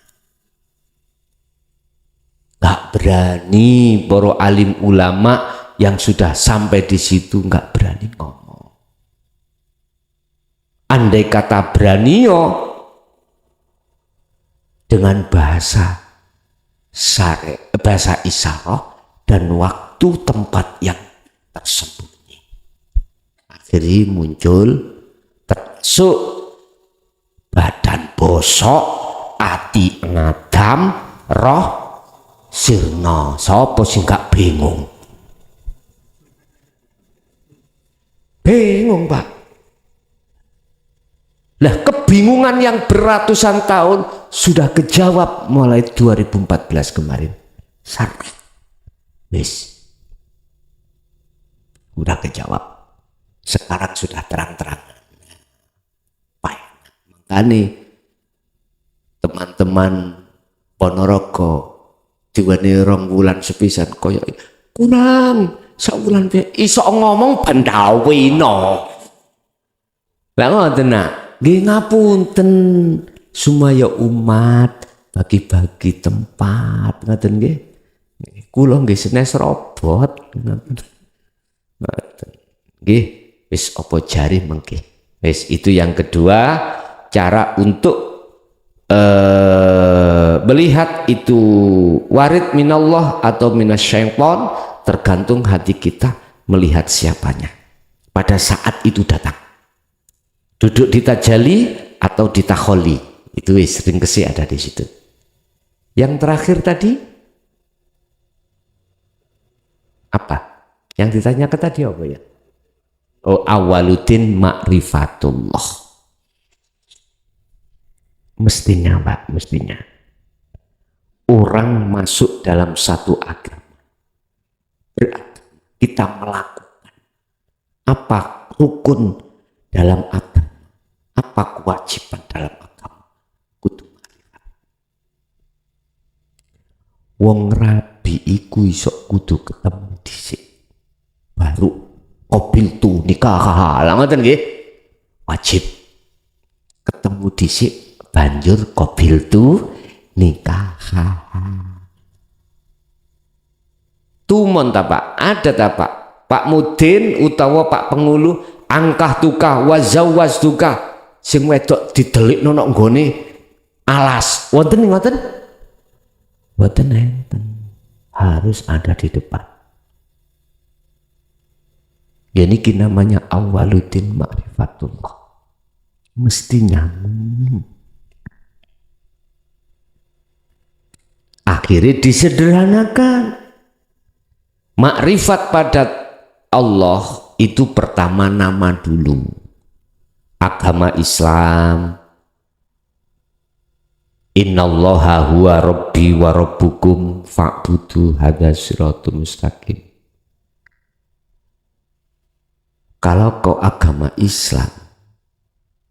Gak berani para alim ulama yang sudah sampai di situ, gak berani ngomong. Andai kata berani yo dengan bahasa syar'i, bahasa isyarah dan waktu tempat yang tersembunyi. Akhirnya muncul termasuk badan bosok, ati ngadam, roh sirna. Sapa sing gak bingung? Bingung, Pak. Lah kebingungan yang beratusan tahun sudah kejawab mulai 2014 kemarin. Sarah. Wis. Udah kejawab. Sekarang sudah terang-terangan. Baik. Makanya teman-teman Ponorogo diwani 2 bulan sepisan koyo kurang Saulan iso ngomong bandawino. Lah ngoten nak, nggih ngapunten sumaya umat bagi-bagi tempat ngoten nggih. Kula nggih senes robot ngoten. Nggih, wis apa jari mengke. Wis itu yang kedua, cara untuk melihat itu warid minallah atau minasyaiton, tergantung hati kita melihat siapanya pada saat itu datang. Duduk di tajalli atau di takholi, itu sering kesi ada di situ. Yang terakhir tadi apa? Yang ditanyakan tadi apa ya? Oh, awaludin ma'rifatullah. Mestinya Pak, mestinya orang masuk dalam satu agama berarti kita melakukan apa rukun dalam agama, apa kewajiban dalam agama, kudu ma'rifat. Wong rabi iku iso kudu ketemu dhisik baru qabil tu nikah. Lah ngoten nggih, wajib ketemu dhisik banjur qabil tu nikah. Tumon ta Pak, ada ta Pak, Pak Mudin utawa Pak Pengulu angkah tukah wazawaz tukah sing wedok didelikno nang nggone alas. Wonten ngoten? Mboten enten. Harus ada di depan. Ya niki namanya awaludin ma'rifatullah. Mestinya akhirnya disederhanakan. Makrifat pada Allah itu pertama nama dulu. Agama Islam, innallaha huwa rabbi wa rabbukum fa'budu hadza siratul mustaqim. Kalau kau agama Islam,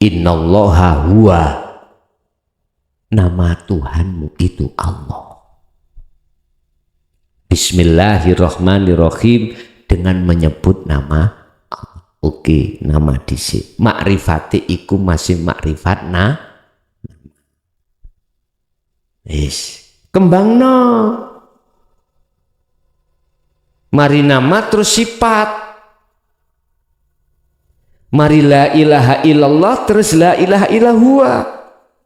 innallaha huwa, nama Tuhanmu itu Allah. Bismillahirrahmanirrahim, dengan menyebut nama Allah. Oke, nama dhisik. Makrifate iku masih makrifat wis kembangno. Mari nama terus sifat. Mari la ilaha illallah terus la ilaha illahua.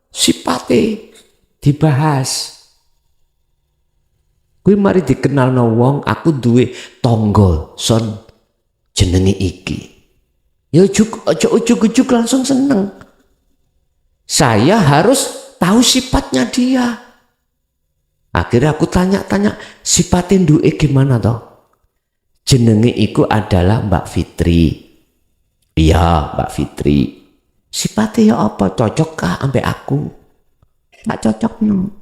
Sifate dibahas. Kuwi mari dikenalno wong, aku duwe tangga son jenenge iki. Ya ujuk-ujuk langsung seneng. Saya harus tahu sifatnya dia. Akhirnya aku tanya-tanya sifatnya duwe gimana toh? Jenenge iku adalah Mbak Fitri. Iya, Mbak Fitri. Sifatnya ya apa? Cocok kah ambek aku? Tak cocok no.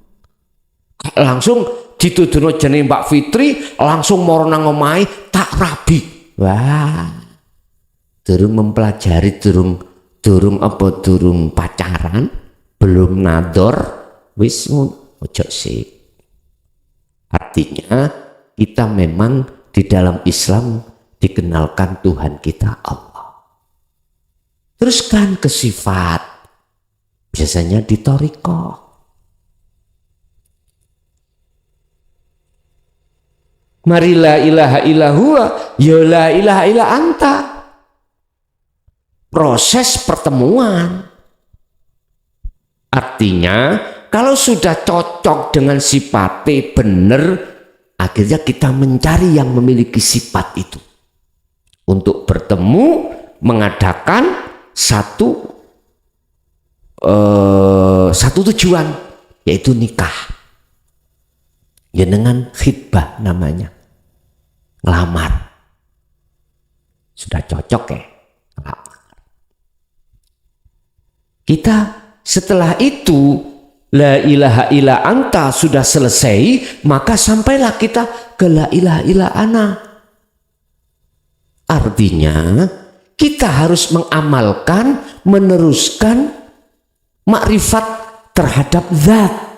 Langsung dituduhno jenenge Mbak Fitri, langsung moro nang omahe tak rabi. Wah. Durung mempelajari, durung pacaran, belum nador, wis ojo sih. Artinya kita memang di dalam Islam dikenalkan Tuhan kita Allah. Teruskan ke sifat. Biasanya di thariqah. Mari la ilaha illahua, ya la ilaha illa anta. Proses pertemuan. Artinya kalau sudah cocok dengan sifatnya benar, akhirnya kita mencari yang memiliki sifat itu. Untuk bertemu, mengadakan satu tujuan, yaitu nikah. Ya dengan khitbah namanya, ngelamar. Sudah cocok ya, ngelamar. Kita setelah itu la ilaha illa anta sudah selesai, maka sampailah kita ke la ilaha illa ana. Artinya kita harus mengamalkan, meneruskan makrifat terhadap zat.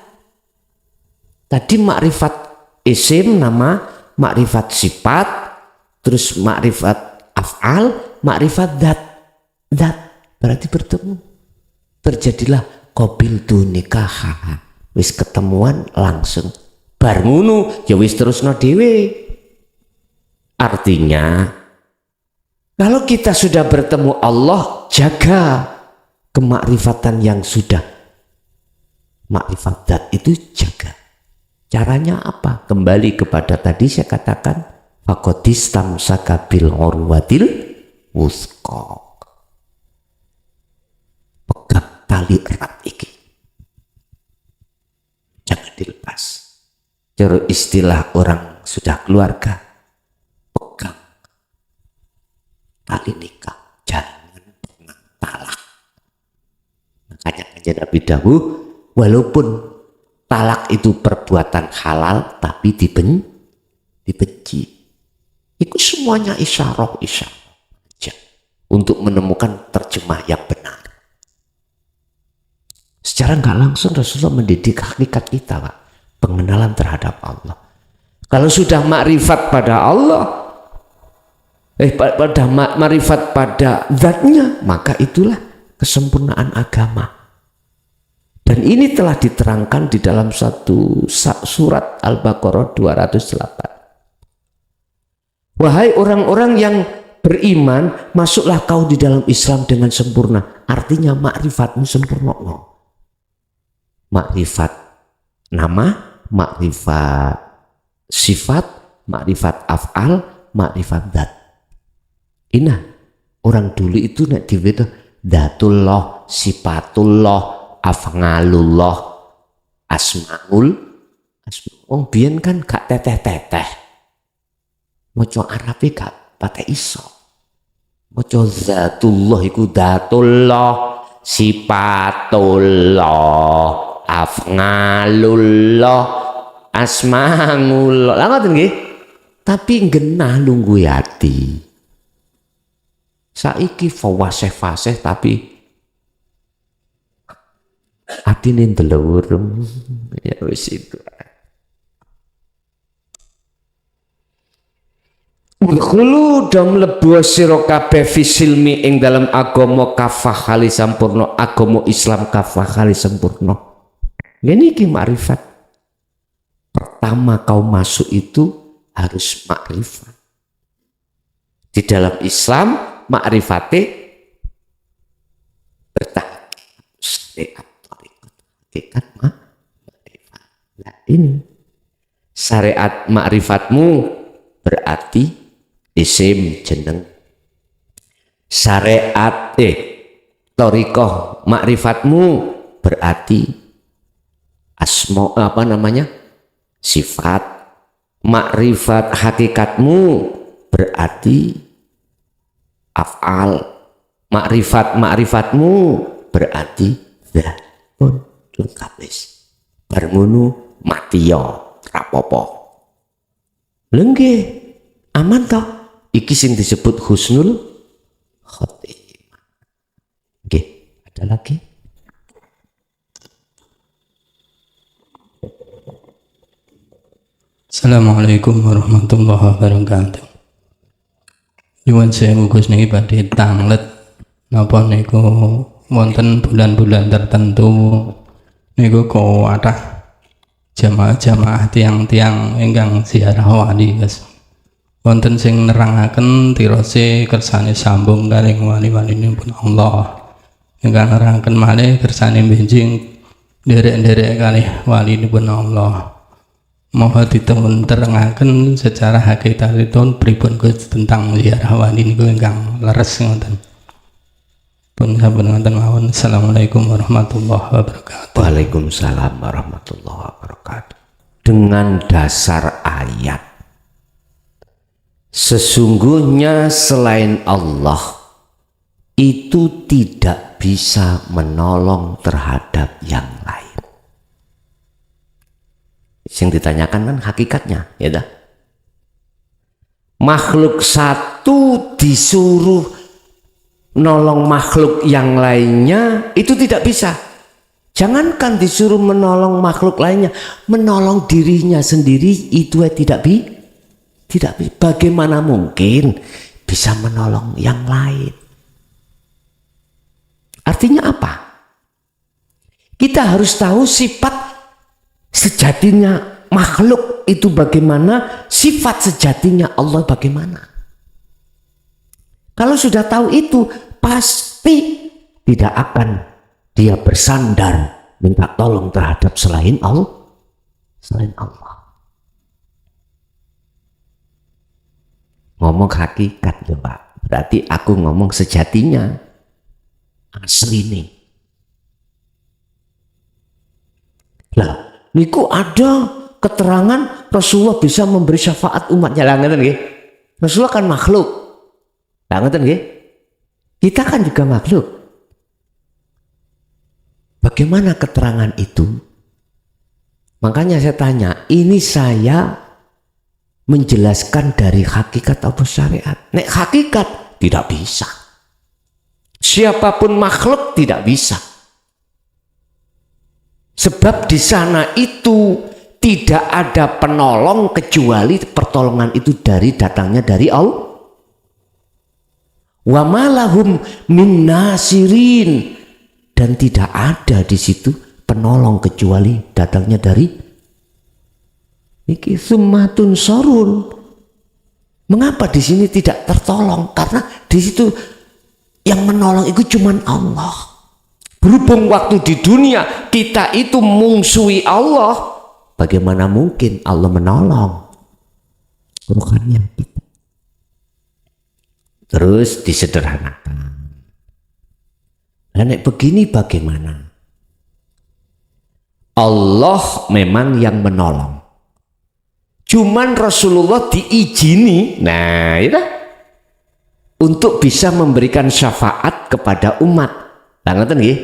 Tadi makrifat isim nama, makrifat sifat, terus makrifat af'al, makrifat dat berarti bertemu. Terjadilah qabil tu nikah, wis ketemuan langsung bar ngono ya wis terusno dhewe. Artinya kalau kita sudah bertemu Allah, jaga kemakrifatan yang sudah makrifat dat itu, jaga. Caranya apa? Kembali kepada tadi saya katakan faqadistam sakabil urwatil wusqa. Pegang tali erat iki, jangan dilepas. Cara istilah orang sudah keluarga, pegang tali nikah, jangan pernah talak. Makanya kanjeng Nabi dawuh, walaupun talak itu perbuatan halal tapi dibenci. Itu semuanya isyarah untuk menemukan terjemah yang benar. Secara nggak langsung Rasulullah mendidik hakikat kita, Pak. Pengenalan terhadap Allah. Kalau sudah makrifat pada Allah, pada makrifat pada zatnya, maka itulah kesempurnaan agama. Dan ini telah diterangkan di dalam satu surat Al-Baqarah 208. Wahai orang-orang yang beriman, masuklah kau di dalam Islam dengan sempurna. Artinya makrifatmu sempurna. Makrifat nama, makrifat sifat, makrifat af'al, makrifat dat. Inah, orang dulu itu nek diwedo datullah, sifatullah, af'alullah, asmaul. Wong biyen kan gak teteh-teteh. Maca Arabe gak patek iso. Maca zatullah iku datullah, sifatullah, af'alullah, asmaul. Lah ngoten nggih. Tapi genah lungguh ati. Saiki fawasih-fasih tapi atine ndelur. Ya wis itu. Khulu dam lebu sira kabeh fisilmi ing dalam agama kafah kali sampurna, agama Islam kafah kali sempurna. Ini ki makrifat. Pertama kau masuk itu harus makrifat. Di dalam Islam makrifate bertahap. Hakikat makrifat. Nah ini syariat makrifatmu berarti isim jeneng. Syariat thariqah makrifatmu berarti asma sifat. Makrifat hakikatmu berarti af'al. Makrifatmu berarti zat. Pun lengkap wis. Bar ngono mati ya rapopo. Lenggih aman toh? Iki sing disebut husnul khotimah. Oke, ada lagi? Assalamualaikum warahmatullahi wabarakatuh. Nyuwun sewu Gus niki badhe tanglet napa niku wonten bulan-bulan tertentu niku kathah jamaah-jamaah tiang-tiang ingkang ziarah wali Gus. Wonten sing nerangaken tirose kersane sambung kalih wali-walinipun Allah. Ingkang nerangaken malih kersane benjing nderek-nderek kalih walinipun Allah. Mohon diterangaken secara hakikatipun pripun Gus tentang ziarah wali niku ingkang leres ngoten. Pun sampun ngoten mawon. Assalamualaikum warahmatullahi wabarakatuh. Waalaikumsalam warahmatullahi wabarakatuh. Dengan dasar ayat, sesungguhnya selain Allah itu tidak bisa menolong terhadap yang lain. Yang ditanyakan kan hakikatnya, ya dah. Makhluk satu disuruh nolong makhluk yang lainnya itu tidak bisa. Jangankan disuruh menolong makhluk lainnya, menolong dirinya sendiri itu tidak Tidak bisa. Bagaimana mungkin bisa menolong yang lain? Artinya apa? Kita harus tahu sifat sejatinya makhluk itu bagaimana, sifat sejatinya Allah bagaimana. Kalau sudah tahu itu, pasti tidak akan dia bersandar minta tolong terhadap selain Allah. Selain Allah. Ngomong hakikat ya Pak. Berarti aku ngomong sejatinya. Asli nih. Lah, niku ada keterangan Rasulullah bisa memberi syafaat umatnya. Lah ngeten nggih. Rasulullah kan makhluk. Lah ngeten nggih. Kita kan juga makhluk. Bagaimana keterangan itu? Makanya saya tanya, ini saya menjelaskan dari hakikat atau syariat? Nek hakikat tidak bisa. Siapapun makhluk tidak bisa. Sebab di sana itu tidak ada penolong kecuali pertolongan itu datangnya dari Allah. Wa malahum min nasirin, dan tidak ada di situ penolong kecuali datangnya dari iki summatun sorun. Mengapa di sini tidak tertolong? Karena di situ yang menolong itu cuma Allah. Berhubung waktu di dunia kita itu mungsuhi Allah, bagaimana mungkin Allah menolong ruhannya kita? Terus disederhanakan. Nah, nek begini bagaimana? Allah memang yang menolong. Cuman Rasulullah diizini, nah itu untuk bisa memberikan syafaat kepada umat. Lah ngoten nggih.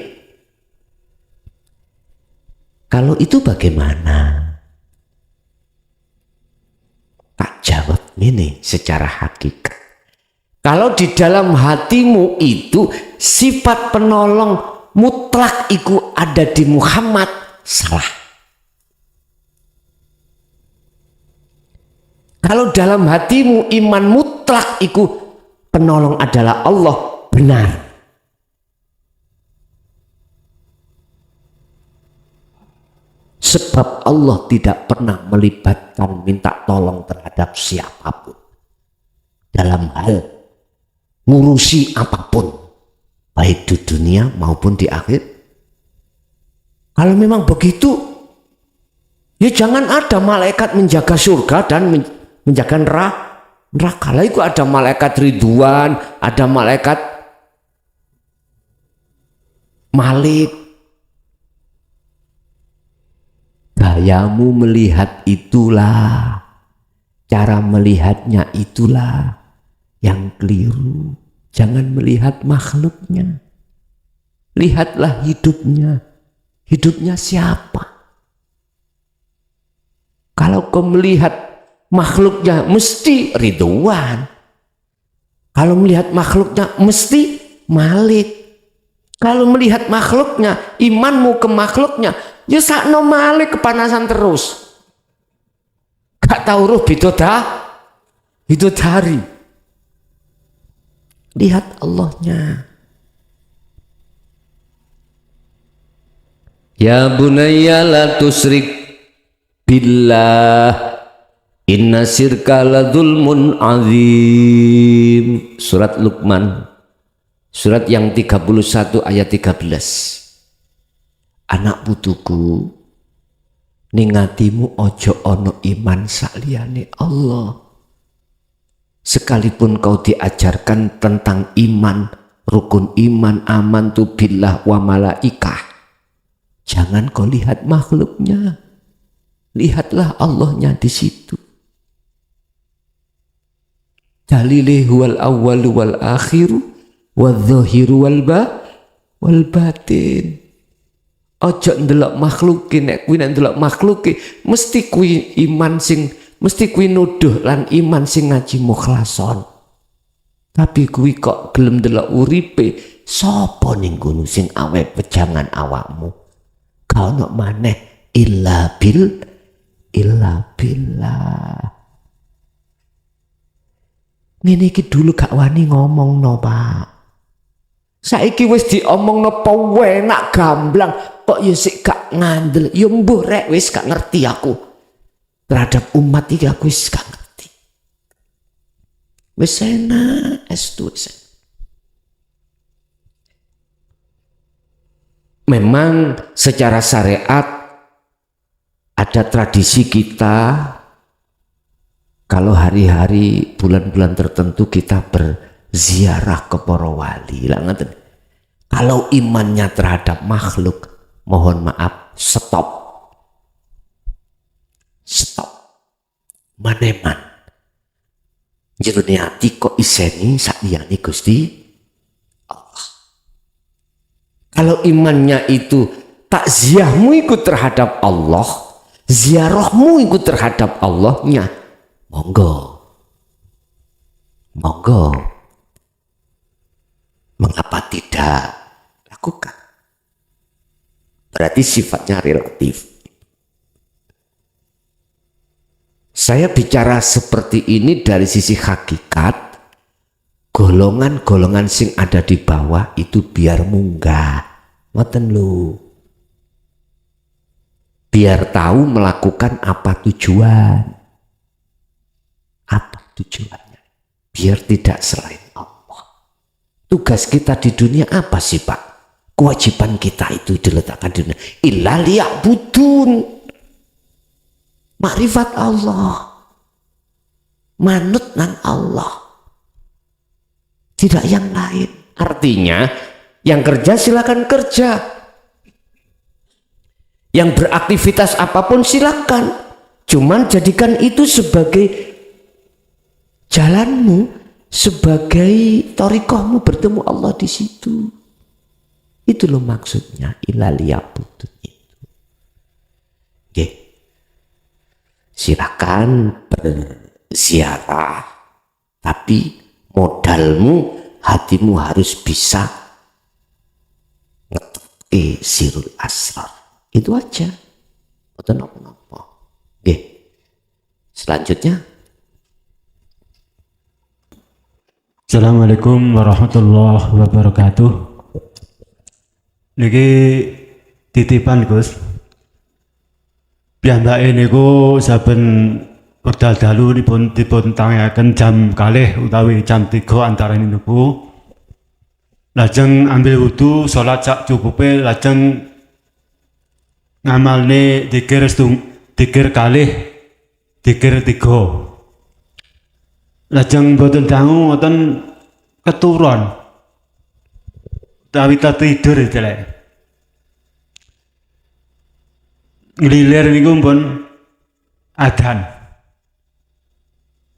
Kalau itu bagaimana? Tak jawab ini secara hakikat. Kalau di dalam hatimu itu sifat penolong mutlak itu ada di Muhammad, salah. Kalau dalam hatimu iman mutlak itu penolong adalah Allah, benar. Sebab Allah tidak pernah melibatkan minta tolong terhadap siapapun dalam hal ngurusi apapun, baik di dunia maupun di akhir. Kalau memang begitu, ya jangan ada malaikat menjaga surga dan menjaga neraka. Lah itu ada malaikat Ridwan, ada malaikat Malik. Gayamu melihat itulah, cara melihatnya itulah yang keliru. Jangan melihat makhluknya, lihatlah hidupnya. Hidupnya siapa? Kalau kau melihat makhluknya mesti Ridwan. Kalau melihat makhluknya mesti Malik. Kalau melihat makhluknya, imanmu ke makhluknya, ya sakno Malik kepanasan terus. Gak tahu ruh bidodari. Lihat Allahnya. Ya bunayya la tusrik billah, inna syirka la dzulmun azim. Surat Luqman, surat yang 31 ayat 13. Anak putuku, ning atimu ojo ono iman sakliyane Allah. Sekalipun kau diajarkan tentang iman, rukun iman, amantu billah wa malaikah, jangan kau lihat makhluknya, lihatlah Allahnya di situ. Dalilih wal awwal wal akhiru wal zahiru wal batin. Ojo ndelok makhluke, nek kuwi nek ndelok makhluke mesti kuwi iman sing, mesti kuwi nuduh lan iman sing ngaji mukhlason. Tapi kuwi kok gelem ndelok uripe, sapa ning kono sing awe pejangan awakmu? Kau nok maneh illa billah. ngene iki dulu gak wani ngomong no Pak. Saiki wis diomongno penak gamblang kok ya sik gak ngandel. Ya mbuh rek wis gak ngerti aku. Terhadap umat iki aku wis gak ngerti. Wis enak estu wis. Memang secara syariat ada tradisi kita kalau hari-hari bulan-bulan tertentu kita berziarah ke para wali. Kalau imannya terhadap makhluk, mohon maaf, stop. Maneman. Jerone ati kok iseni sakliyane Gusti Allah. Kalau imannya itu takziahmu ikut terhadap Allah, ziarahmu ikut terhadap Allahnya, monggo. Mengapa tidak lakukan? Berarti sifatnya relatif. Saya bicara seperti ini dari sisi hakikat, golongan-golongan sing ada di bawah itu biar munggah. Ngoten lho. Biar tahu melakukan apa tujuan. Apa tujuannya? Biar tidak selain Allah. Tugas kita di dunia apa sih Pak? Kewajiban kita itu diletakkan di dunia. Illa liya'budun. Makrifat Allah. Manut nang Allah. Tidak yang lain. Artinya yang kerja silakan kerja. Yang beraktivitas apapun silakan. Cuman jadikan itu sebagai jalanmu, sebagai thariqahmu bertemu Allah di situ. Itu loh maksudnya ilaliyabudun itu. Oke. Silakan berziarah, tapi modalmu, hatimu harus bisa ngetepi sirul asrar. Itu aja. Betul apa-apa. Oke. Selanjutnya. Assalamualaikum warahmatullahi wabarakatuh. Niki titipan Gus. Piyambake niku saben wekdal dalu dipun tangaken jam 2 utawi jam 3 antarané niku. Lajeng ambil wudu, salat sak cukupe, lajeng ngamalne dzikir kalih, dzikir 3. Lajeng boten dangu wonten keturun. Utawi tidur jelek. Ngelilir niku pun adzan.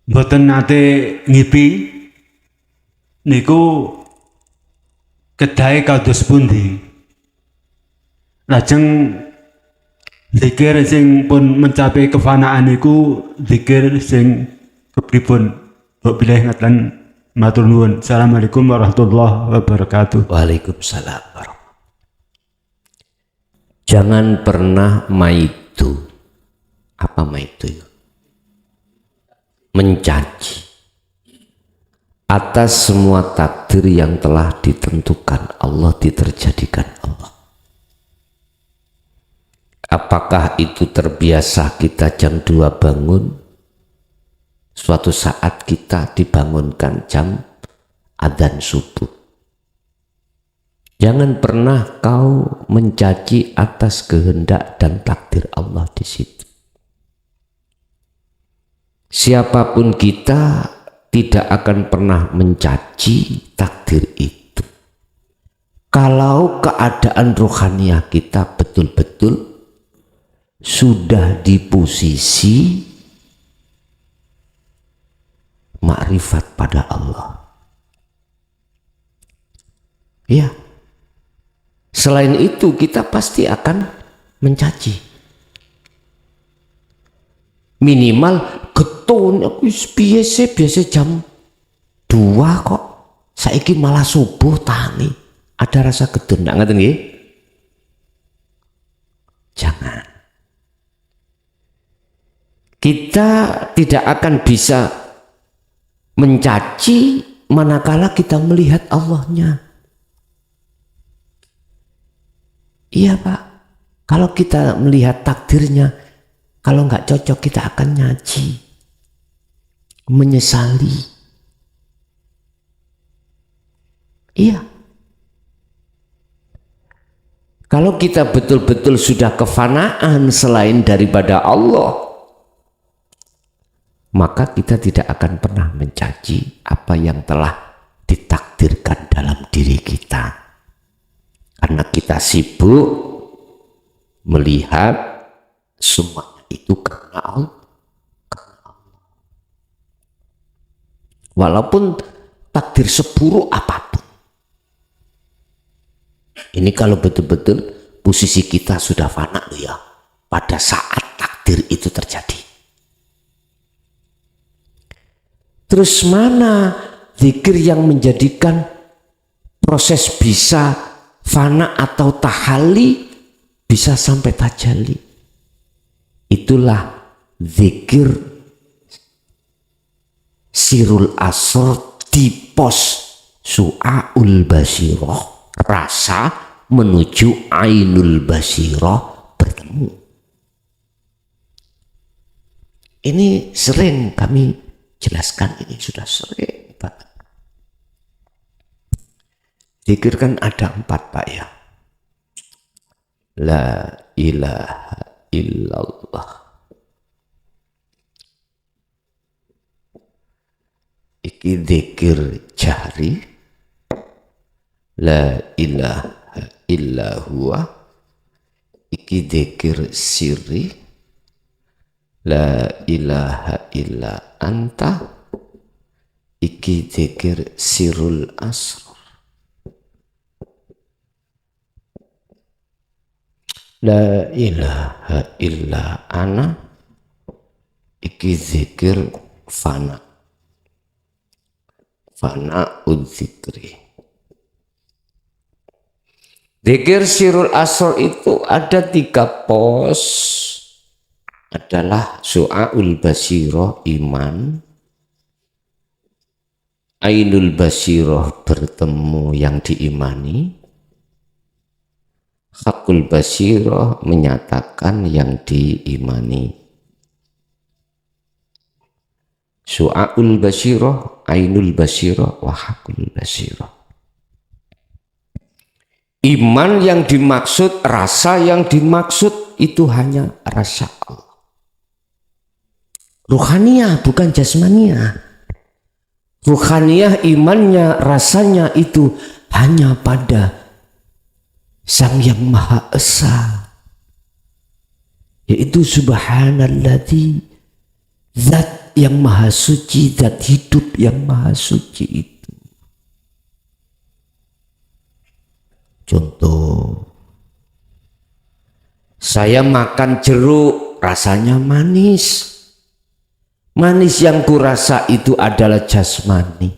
Mboten nate ngipi niku kedahe kados pundi. Lajeng zikir sing pun mencapai kefanaan niku zikir sing kepripun mbok pilih ngaten matur nuwun. Assalamualaikum warahmatullahi wabarakatuh. Waalaikumsalam warahmatullahi. Jangan pernah maitu. Apa maitu? Mencaci atas semua takdir yang telah ditentukan Allah, diterjadikan Allah. Apakah itu terbiasa kita jam 2 bangun, suatu saat kita dibangunkan jam adzan subuh. Jangan pernah kau mencaci atas kehendak dan takdir Allah di situ. Siapapun kita tidak akan pernah mencaci takdir itu. Kalau keadaan rohaniah kita betul-betul sudah di posisi makrifat pada Allah. Ya. Selain itu kita pasti akan mencaci. Minimal getun aku biasa jam 2 kok. Saiki malah subuh tani. Ada rasa getun ndak ngoten nggih? Jangan. Kita tidak akan bisa mencaci manakala kita melihat Allahnya. Iya Pak, kalau kita melihat takdirnya, kalau nggak cocok kita akan nyaci, menyesali. Iya. Kalau kita betul-betul sudah kefanaan selain daripada Allah, maka kita tidak akan pernah mencaci apa yang telah ditakdirkan dalam diri kita. Karena kita sibuk melihat semuanya itu karena Allah. Walaupun takdir seburuk apapun. Ini kalau betul-betul posisi kita sudah fana loh ya, pada saat takdir itu terjadi. Terus mana zikir yang menjadikan proses bisa fana atau tahalli bisa sampai tajalli? Itulah zikir sirul asr di pos su'aul basirah, rasa menuju ainul basirah bertemu. Ini sering kami jelaskan, ini sudah sering banget. Zikir kan ada 4 Pak ya. La ilaha illallah, iki zikir jahri, la ilaha illa huwa, iki zikir sirri, la ilaha illa anta, iki zikir sirul asr, la ilaha illa ana, iki zikir fana, fana udzikri. Zikir sirul asr itu ada 3 pos, adalah su'aul basirah iman, ainul basirah bertemu yang diimani, hakul basirah menyatakan yang diimani. Su'aul basirah, ainul basirah, wa hakul basirah. Iman yang dimaksud, rasa yang dimaksud itu hanya rasa Allah. Ruhaniyah bukan jasmaniyah. Ruhaniyah imannya, rasanya itu hanya pada Sang Yang Maha Esa, yaitu subhanalladzi, zat yang maha suci, zat hidup yang maha suci itu. Contoh, saya makan jeruk rasanya manis. Manis yang kurasa itu adalah jasmani.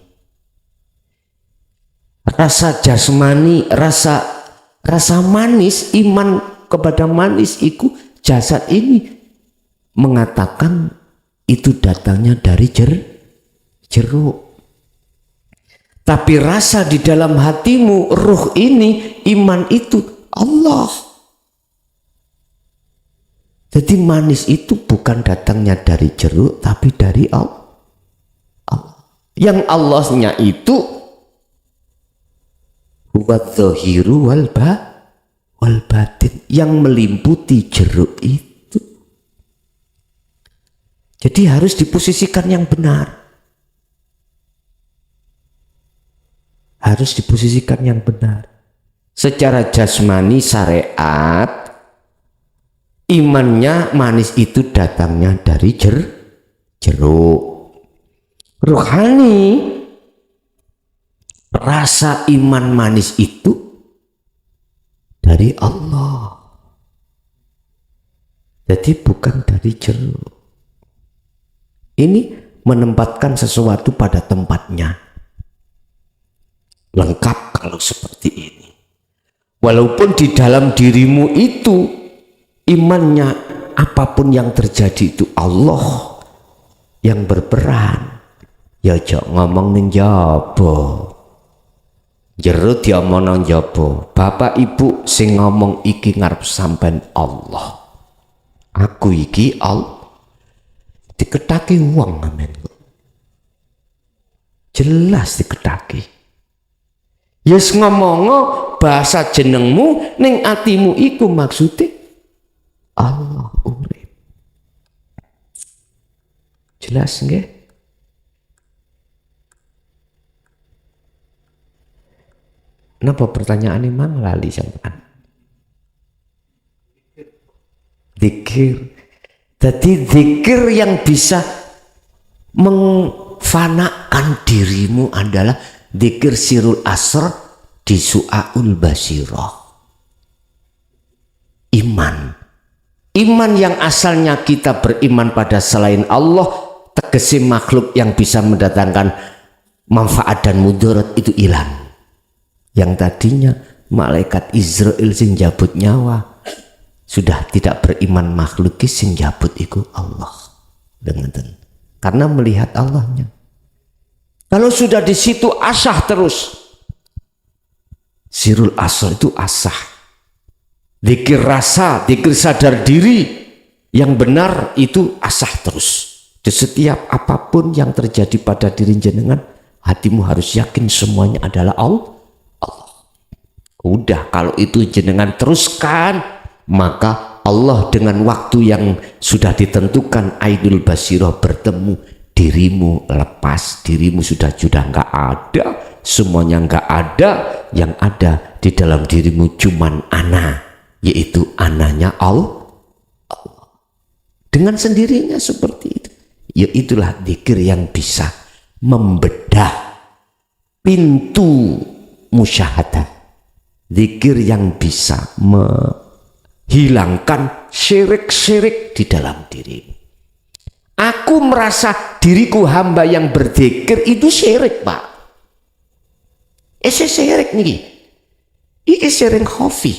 Rasa jasmani, rasa manis, iman kepada manis itu, jasad ini mengatakan itu datangnya dari jeruk. Tapi rasa di dalam hatimu, ruh ini, iman itu Allah. Jadi manis itu bukan datangnya dari jeruk, tapi dari Allah. Yang Allahnya itu huwadz-dzahiru wal batin, yang melimputi jeruk itu. Jadi harus diposisikan yang benar. Harus diposisikan yang benar. Secara jasmani syariat, imannya manis itu datangnya dari jeruk. Ruhani, rasa iman manis itu dari Allah. Jadi bukan dari jeruk. Ini menempatkan sesuatu pada tempatnya. Lengkap kalau seperti ini. Walaupun di dalam dirimu itu imannya, apapun yang terjadi itu Allah yang berperan. ya aja ngomong ning jaba. Jero diomong nang jaba. Bapak Ibu sing ngomong iki ngarep sampean Allah. Aku iki diketake wong amen. Jelas diketake. Yes ngomongo bahasa jenengmu ning atimu iku maksude Allah urip. Jelas nggih? Napa pertanyaan mang lali sampean? Zikir. Jadi zikir yang bisa mengfanakan dirimu adalah zikir sirul asr di su'aul basirah. Iman yang asalnya kita beriman pada selain Allah, tegesi makhluk yang bisa mendatangkan manfaat dan mudarat itu hilang. Yang tadinya malaikat Israel sing jabut nyawa sudah tidak beriman makhluk sing jabut iku Allah. Dengan karena melihat Allahnya. Kalau sudah di situ asah terus. Sirul asal itu asah. Zikir rasa, zikir sadar diri yang benar itu asah terus. Di setiap apapun yang terjadi pada diri jenengan, hatimu harus yakin semuanya adalah Allah. Udah, kalau itu jenengan teruskan, maka Allah dengan waktu yang sudah ditentukan Ainul Basirah bertemu, dirimu lepas, dirimu sudah nggak ada, semuanya nggak ada, yang ada di dalam dirimu cuman ana, yaitu ananya Allah. Dengan sendirinya seperti itu. Ya itulah zikir yang bisa membedah pintu musyahadah. Zikir yang bisa menghilangkan syirik-syirik di dalam dirimu. Aku merasa diriku hamba yang berzikir itu syirik, Pak. Syirik nih. Ini syirik khafi.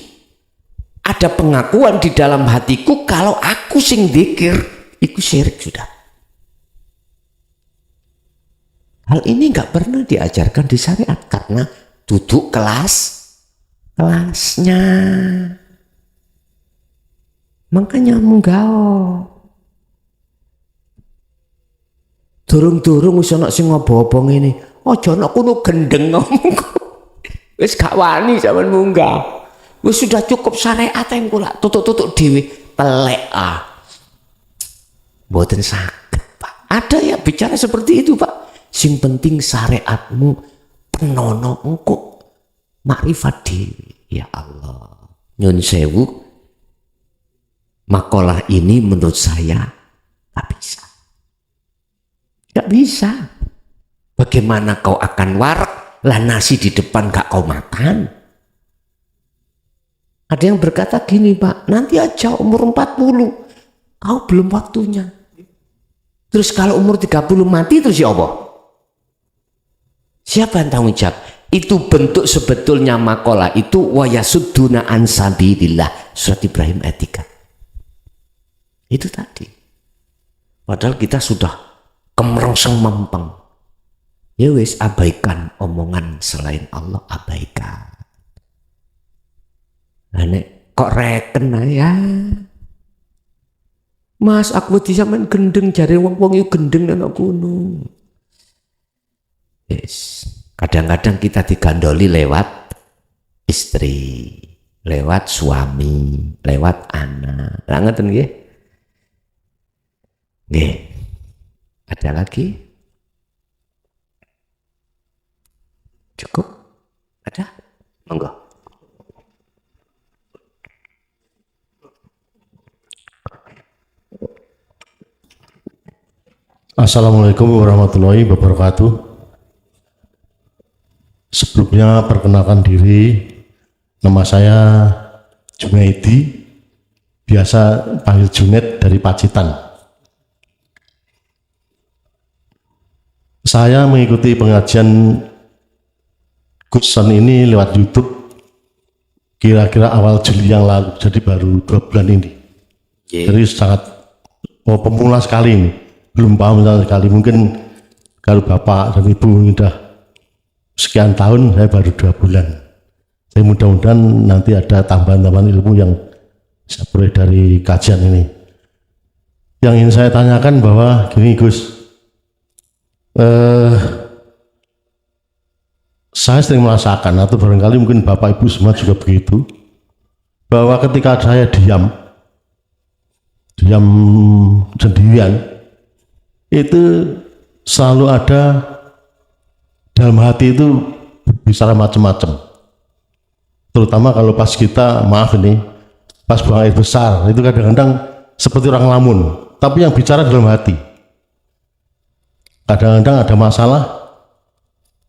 Ada pengakuan di dalam hatiku kalau aku sing zikir itu syirik sudah. Hal ini nggak pernah diajarkan di syariat karena duduk kelasnya. Makanya munggah. Durung-durung wis ana sing ngobo-obo ngene. Aja ana kono gendeng ngomong. Wis gak wani sampean munggah. Wis sudah cukup syariat yang kula tutuk-tutuk dhewe telek ah. Mboten saged, Pak. Ada ya bicara seperti itu, Pak. Sing penting syariatmu penono engko makrifat diri. Ya Allah, nyun sewu, makalah ini menurut saya gak bisa. Gak bisa. Bagaimana kau akan warak lah nasi di depan gak kau makan? Ada yang berkata gini, Pak, nanti aja umur 40 kau belum waktunya. Terus kalau umur 30 mati terus ya Allah? Siapa yang tanggung jawab? Itu bentuk sebetulnya makalah itu wa yasudduna an sabilillah, surat Ibrahim ayat 3. Itu tadi. Padahal kita sudah kemerongseng mempeng. Ya wis, abaikan omongan selain Allah, abaikan. Nah, nek kok reken ya. Mas, aku bisa main gendeng, jare wong-wong itu gendeng nang gunung. Yes. Kadang-kadang kita digandoli lewat istri, lewat suami, lewat anak. Lah ngoten nggih? Nggih. Ada lagi? Cukup? Ada? Monggo. Assalamualaikum warahmatullahi wabarakatuh. Sebelumnya perkenalkan diri, nama saya Junaidi, biasa panggil Junet dari Pacitan. Saya mengikuti pengajian Gusson ini lewat YouTube kira-kira awal Juli yang lalu, jadi baru 2 bulan ini. Jadi sangat pemula sekali ini, belum paham sama sekali. Mungkin Kalau bapak dan ibu sudah sekian tahun, saya baru 2 bulan. Saya mudah-mudahan nanti ada tambahan-tambahan ilmu yang saya peroleh dari kajian ini. Yang ingin saya tanyakan bahwa gini Gus, saya sering merasakan, atau barangkali mungkin bapak ibu semua juga begitu, bahwa ketika saya diam sendirian, itu selalu ada dalam hati itu berbicara macam-macam. Terutama kalau pas kita, maaf ini, pas buang air besar, itu kadang-kadang seperti orang lamun, tapi yang bicara dalam hati. Kadang-kadang ada masalah,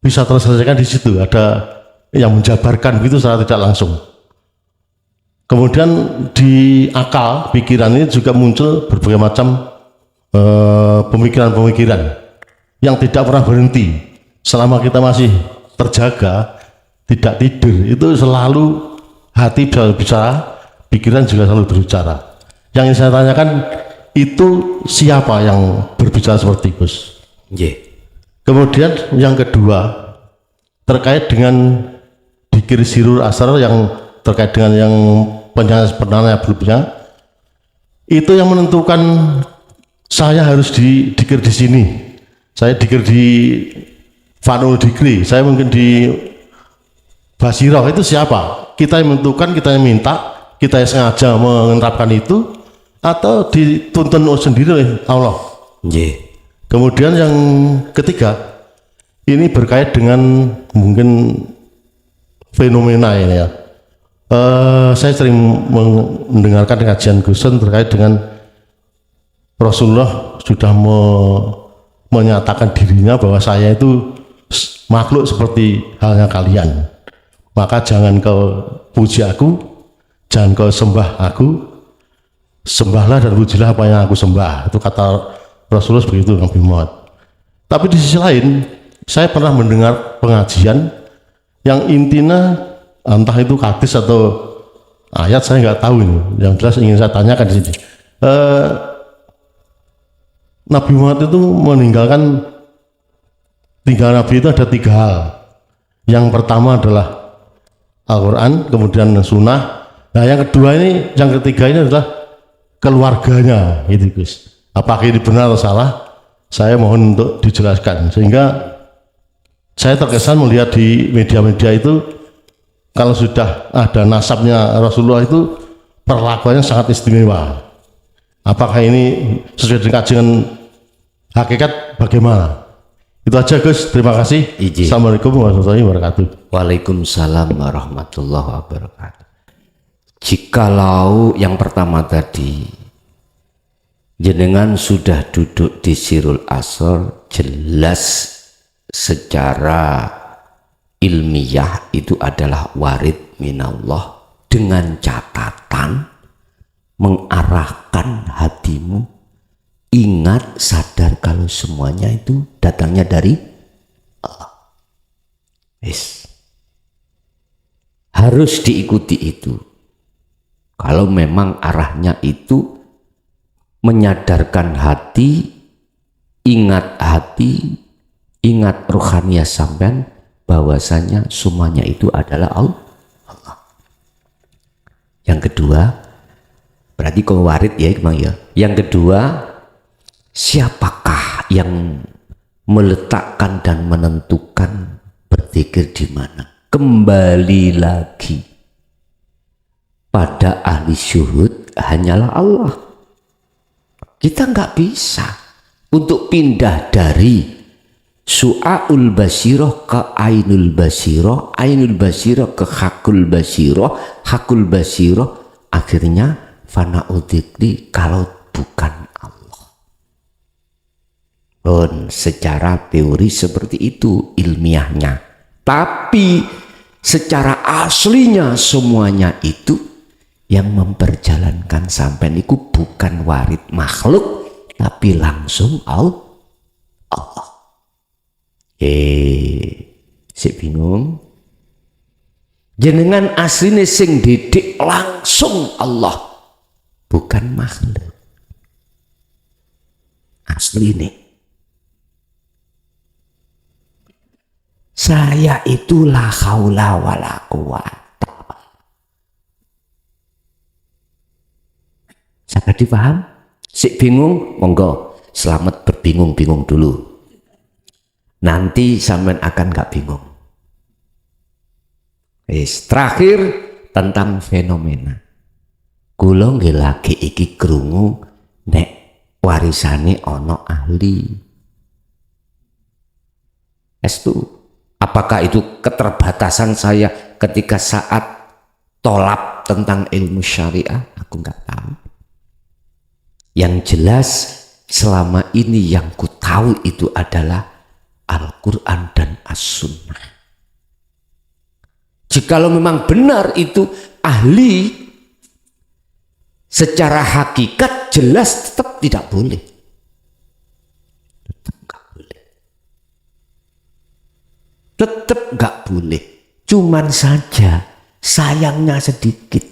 bisa terselesaikan di situ, ada yang menjabarkan begitu secara tidak langsung. Kemudian di akal pikiran ini juga muncul berbagai macam pemikiran-pemikiran yang tidak pernah berhenti selama kita masih terjaga, tidak tidur, itu selalu hati bisa bicara, pikiran juga selalu berbicara. Yang ingin saya tanyakan, itu siapa yang berbicara seperti Gus? Kemudian yang kedua, terkait dengan dikir sirur asar yang terkait dengan yang penanya belumnya, itu yang menentukan saya harus dikir di sini, saya dikir di Fanul Dikri, saya mungkin di Basiroh, itu siapa? Kita yang menentukan, kita yang minta, kita yang sengaja menerapkan itu, atau dituntun sendiri oleh Allah? Kemudian yang ketiga, ini berkait dengan mungkin fenomena ini ya. Saya sering mendengarkan kajian Gusun terkait dengan Rasulullah sudah menyatakan dirinya bahwa saya itu makhluk seperti halnya kalian. Maka jangan kau puji aku, jangan kau sembah aku, sembahlah dan pujilah apa yang aku sembah. Itu kata Rasulullah begitu, Nabi Muhammad. Tapi di sisi lain, saya pernah mendengar pengajian yang intinya entah itu hadis atau ayat, saya nggak tahu ini. Yang jelas ingin saya tanyakan di sini. Nabi Muhammad itu meninggalkan, tinggal Nabi itu ada 3 hal. Yang pertama adalah Al-Quran, kemudian Sunnah. Nah yang kedua ini, yang ketiga ini adalah keluarganya, gitu Gus. Apakah ini benar atau salah? Saya mohon untuk dijelaskan, sehingga saya terkesan melihat di media-media itu kalau sudah ada nasabnya Rasulullah itu perlakuannya sangat istimewa. Apakah ini sesuai dengan kajian hakikat bagaimana? Itu aja Gus, terima kasih. Assalamualaikum warahmatullahi wabarakatuh. Waalaikumsalam warahmatullahi wabarakatuh. Jikalau yang pertama tadi, jenengan sudah duduk di Sirul Asr, jelas secara ilmiah itu adalah warid minallah, dengan catatan mengarahkan hatimu, ingat, sadar kalau semuanya itu datangnya dari Allah. Harus diikuti itu. Kalau memang arahnya itu menyadarkan hati, ingat hati, ingat rohaniah sampean, bahwasanya semuanya itu adalah Allah. Yang kedua, berarti kau warid ya Bang ya. Yang kedua, siapakah yang meletakkan dan menentukan berzikir di mana? Kembali lagi pada ahli syuhud, hanyalah Allah. Kita nggak bisa untuk pindah dari su'aul basiroh ke ainul basiroh, ainul basiroh ke hakul basiroh, akhirnya fana'u dzikri kalau bukan Allah. Dan secara teori seperti itu ilmiahnya, tapi secara aslinya semuanya itu yang memperjalankan sampai niku bukan warid makhluk, tapi langsung Allah. Si bingung. Jenengan asline sing didik langsung Allah, bukan makhluk. Asline. Saya itu la haula wala quwata. Saged dipaham? Sik bingung, monggo selamat berbingung-bingung dulu. Nanti sampean akan gak bingung. Terakhir tentang fenomena. Kula nggih lagi iki krungu nek warisane ana ahli. Estu, apakah itu keterbatasan saya ketika saat tolab tentang ilmu syariah? Aku nggak tahu. Yang jelas selama ini yang ku tahu itu adalah Al-Quran dan As-Sunnah. Jikalau memang benar itu ahli, secara hakikat jelas tetap tidak boleh. Tetap nggak boleh. Tetap nggak boleh. Cuman saja sayangnya sedikit.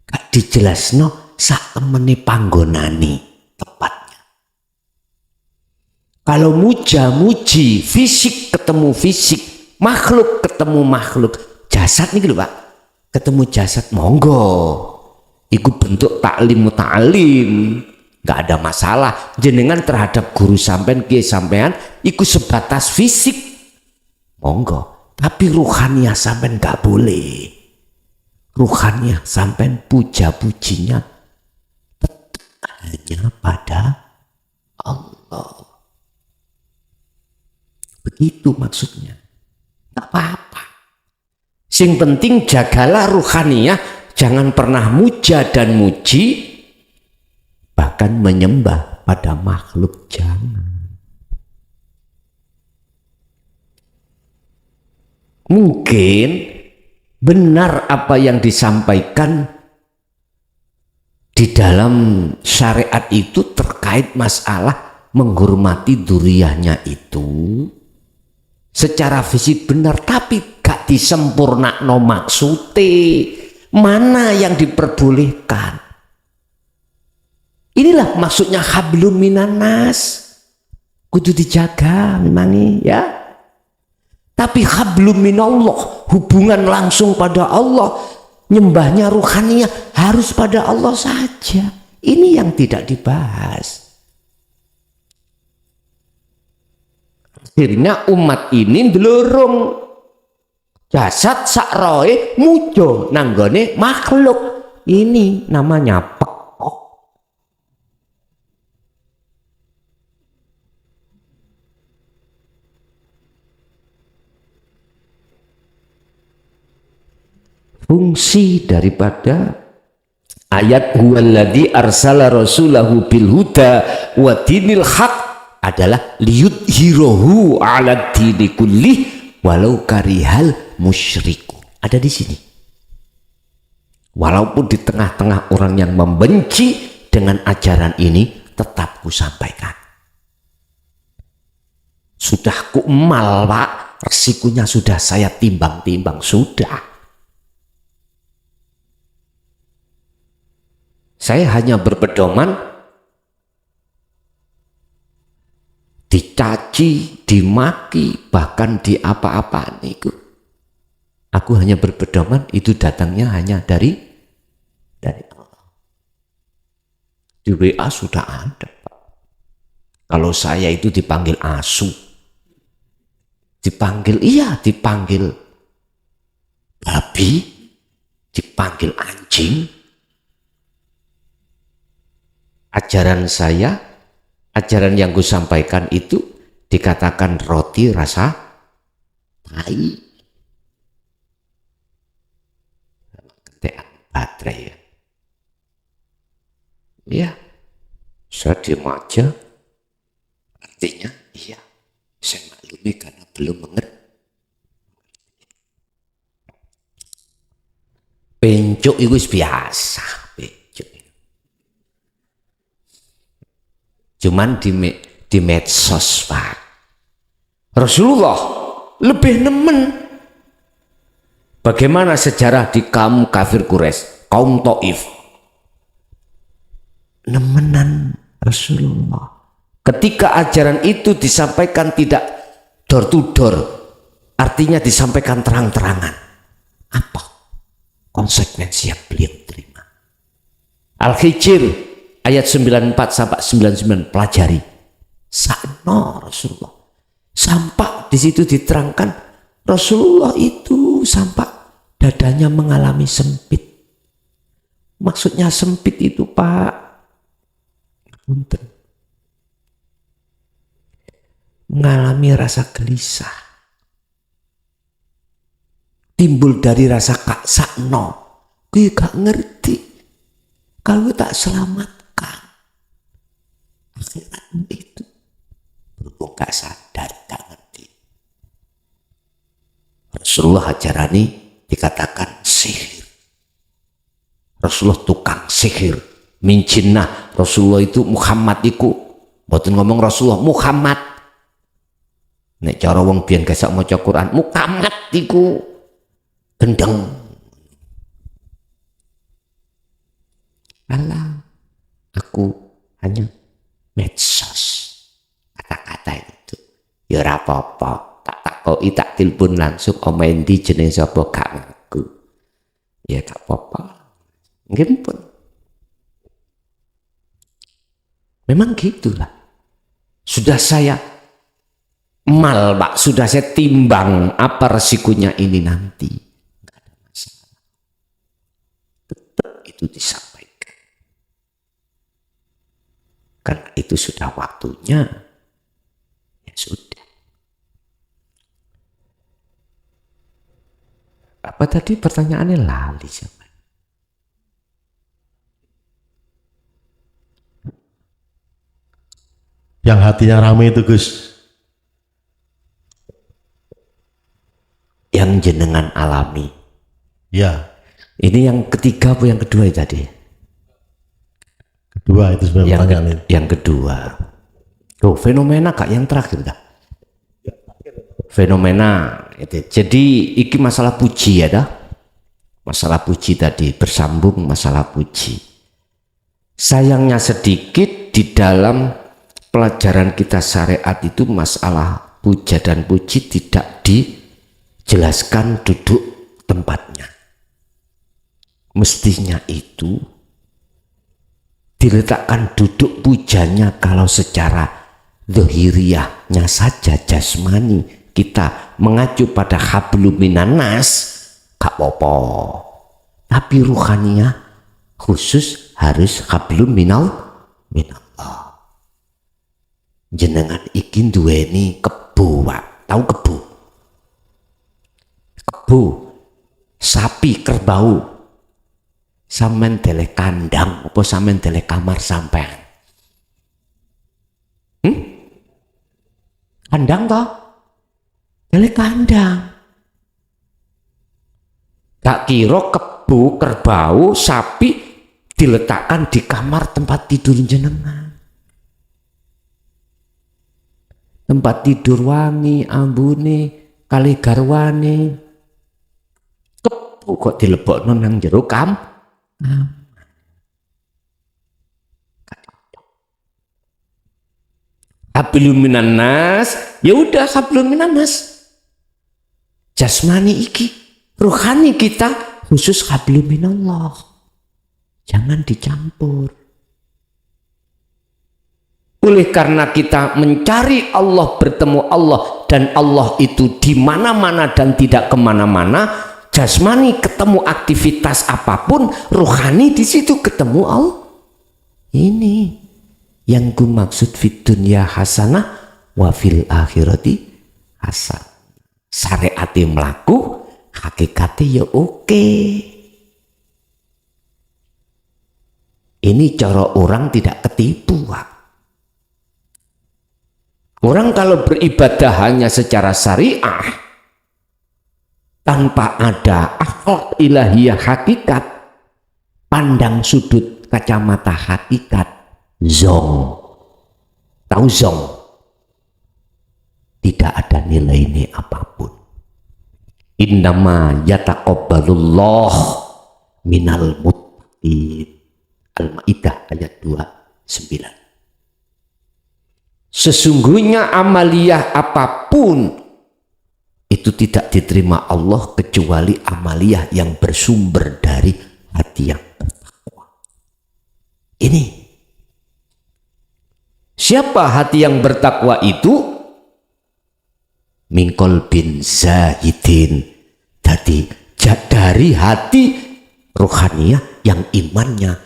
Gak dijelasno sak temene panggonani tepatnya. Kalau muja-muji, fisik ketemu fisik, makhluk ketemu makhluk, jasad nih lho Pak, ketemu jasad, monggo ikut bentuk taklim muta'alim, nggak ada masalah. Jenengan terhadap guru sampean, kiai sampean ikut sebatas fisik, monggo. Tapi ruhaniah sampean nggak boleh. Ruhaniah sampean puja-pujinya hanya pada Allah. Begitu maksudnya. Tak apa-apa. Sing penting jagalah ruhaniah, jangan pernah muja dan muji, bahkan menyembah pada makhluk, jangan. Mungkin benar apa yang disampaikan di dalam syariat itu terkait masalah menghormati duriyahnya itu secara fisik benar, tapi gak disempurnakno maksude. Mana yang diperbolehkan? Inilah maksudnya hablum minan nas, kudu dijaga memang ya. Tapi hablum minallah, hubungan langsung pada Allah, nyembahnya ruhaniyah harus pada Allah saja. Ini yang tidak dibahas. Akhirnya umat ini ndelurung jasad sakroe mujo nanggone makhluk. Ini namanya pekok. Fungsi daripada ayat huwallazi arsala rasulahu bil huda wa dinil haq adalah liyudhirahu ala dini kullih walau karihal musyriku. Ada di sini. Walaupun di tengah-tengah orang yang membenci dengan ajaran ini, tetap ku sampaikan. Sudah ku emal Pak, resikonya sudah saya timbang-timbang, sudah. Saya hanya berpedoman dicaci, dimaki, bahkan di apa-apaan itu. Aku hanya berpedoman itu datangnya hanya dari Allah. Di WA sudah ada Pak. Kalau saya itu dipanggil asu, dipanggil babi, dipanggil anjing. Ajaran saya, ajaran yang gue sampaikan itu dikatakan roti rasa tai. Ketean baterai ya. Iya, saya diam aja. Artinya, iya, saya maklumi karena belum mengerti. Pencuk itu biasa, pencuk. Cuman di medsos Pak. Rasulullah lebih nemen. Bagaimana sejarah di kaum kafir Quraisy, kaum Taif? Nemenan Rasulullah. Ketika ajaran itu disampaikan tidak door to door, artinya disampaikan terang-terangan. Apa konsekuensi yang beliau terima? Al-Hijr ayat 94 sampai 99 pelajari. Sakno Rasulullah. Sampai di situ diterangkan Rasulullah itu sampai dadanya mengalami sempit. Maksudnya sempit itu Pak, mengalami rasa gelisah, timbul dari rasa kak sakno, gue gak ngerti kalau tak selamatkan akhiratmu itu, berhubung gak sadar, gak ngerti. Rasulullah ajarani dikatakan sihir. Rasulullah tukang sihir, mincinnah. Rasulullah itu Muhammad iku, mboten ngomong Rasulullah Muhammad. Nek cara wong biyen gasak maca Quran, Muhammad iku gendeng. Alah, aku hanya medsos. Kata-kata itu ya ora apa-apa, tak takoki tak telepon langsung omain di jeneng sapa gak ngaku. Ya gak apa-apa. Nggih pun. Memang gitulah. Sudah saya mal Pak, sudah saya timbang apa resikonya ini nanti. Nggak ada masalah. Tetap itu disampaikan. Karena itu sudah waktunya. Ya sudah. Apa tadi pertanyaannya lali siapa? Yang hatinya ramai itu Gus. Yang jenengan alami. Ya. Ini yang ketiga apa yang kedua tadi? Kedua itu sebenarnya pertanyaan itu. Yang kedua. Loh, fenomena kak yang terakhir dah. Fenomena itu. Jadi iki masalah puji ya dah. Masalah puji tadi bersambung masalah puji. Sayangnya sedikit di dalam pelajaran kita syariat itu masalah puja dan puji tidak dijelaskan duduk tempatnya. Mestinya itu diletakkan duduk pujanya kalau secara zahiriyahnya saja jasmani kita mengacu pada hablum minan nas gak apa-apa. Tapi ruhaniyah khusus harus hablum minallah. Jenengan iki duweni kebo, Pak. Tahu kebo? Kebo, sapi, kerbau. Sampeyan deleh kandang apa sampeyan deleh kamar sampean? Kandang toh? Deleh kandang. Gak kira kebo, kerbau, sapi diletakkan di kamar tempat tidur jenengan. Tempat tidur wangi, ambune, kali garwane. Kepu kok dilebokno nang jero kam. Hablum minan nas, ya udah hablum minan nas. Jasmani iki, rohani kita khusus hablum minallah. Jangan dicampur. Oleh karena kita mencari Allah, bertemu Allah, dan Allah itu di mana-mana dan tidak kemana-mana, jasmani ketemu aktivitas apapun, rohani di situ ketemu Allah. Ini yang ku maksud fid dunya hasanah wa fil akhirati hasan. Syariate mlaku, hakikate ya oke. Ini cara orang tidak ketipu, Pak. Orang kalau beribadah hanya secara syariah tanpa ada akhlak ilahiyah hakikat, pandang sudut kacamata hakikat, zong. Tahu zong? Tidak ada nilai apapun. Innama yataqabbalullah minal muttaqin. Al-Maidah ayat 29. Sesungguhnya amaliyah apapun itu tidak diterima Allah kecuali amaliyah yang bersumber dari hati yang bertakwa. Ini siapa hati yang bertakwa itu? Mingkol bin Zahidin, dari hati rohaniyah yang imannya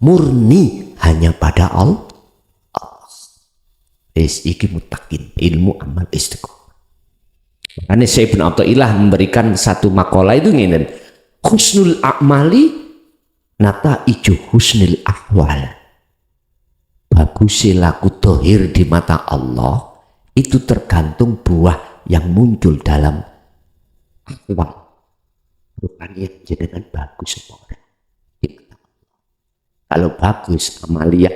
murni hanya pada Allah. Iki mutakin, ilmu amal istiqomah. Karena Syekh Ibn Athaillah memberikan satu makalah itu ngene, husnul a'mali nata ijo husnul ahwal. Bagusnya laku tohir di mata Allah itu tergantung buah yang muncul dalam ahwal. Rupanya jenengan bagus semua orang. Kalau bagus amaliyah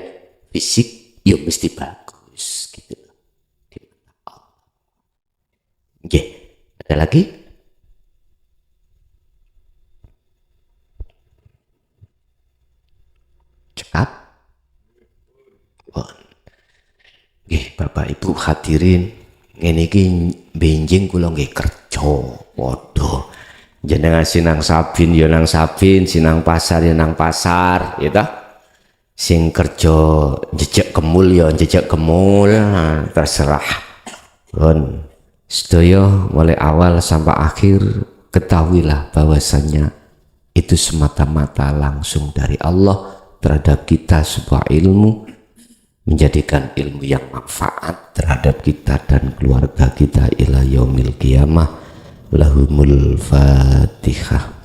fisik, ya mesti bagus gitu. Oke, ada lagi? Cekap. Oke, Bapak Ibu hadirin, ngene iki benjing kula nggih kerja. Waduh. Jenengan sinang sabin ya nang sabin, sinang pasar ya nang pasar, ya ta? Sing kerja jejak kemul ya jejak kemul, nah, terserah. Pun sedaya mulai awal sampai akhir ketahuilah bahwasannya itu semata-mata langsung dari Allah terhadap kita, sebuah ilmu menjadikan ilmu yang manfaat terhadap kita dan keluarga kita ila yaumil qiyamah. Lahumul Fatihah.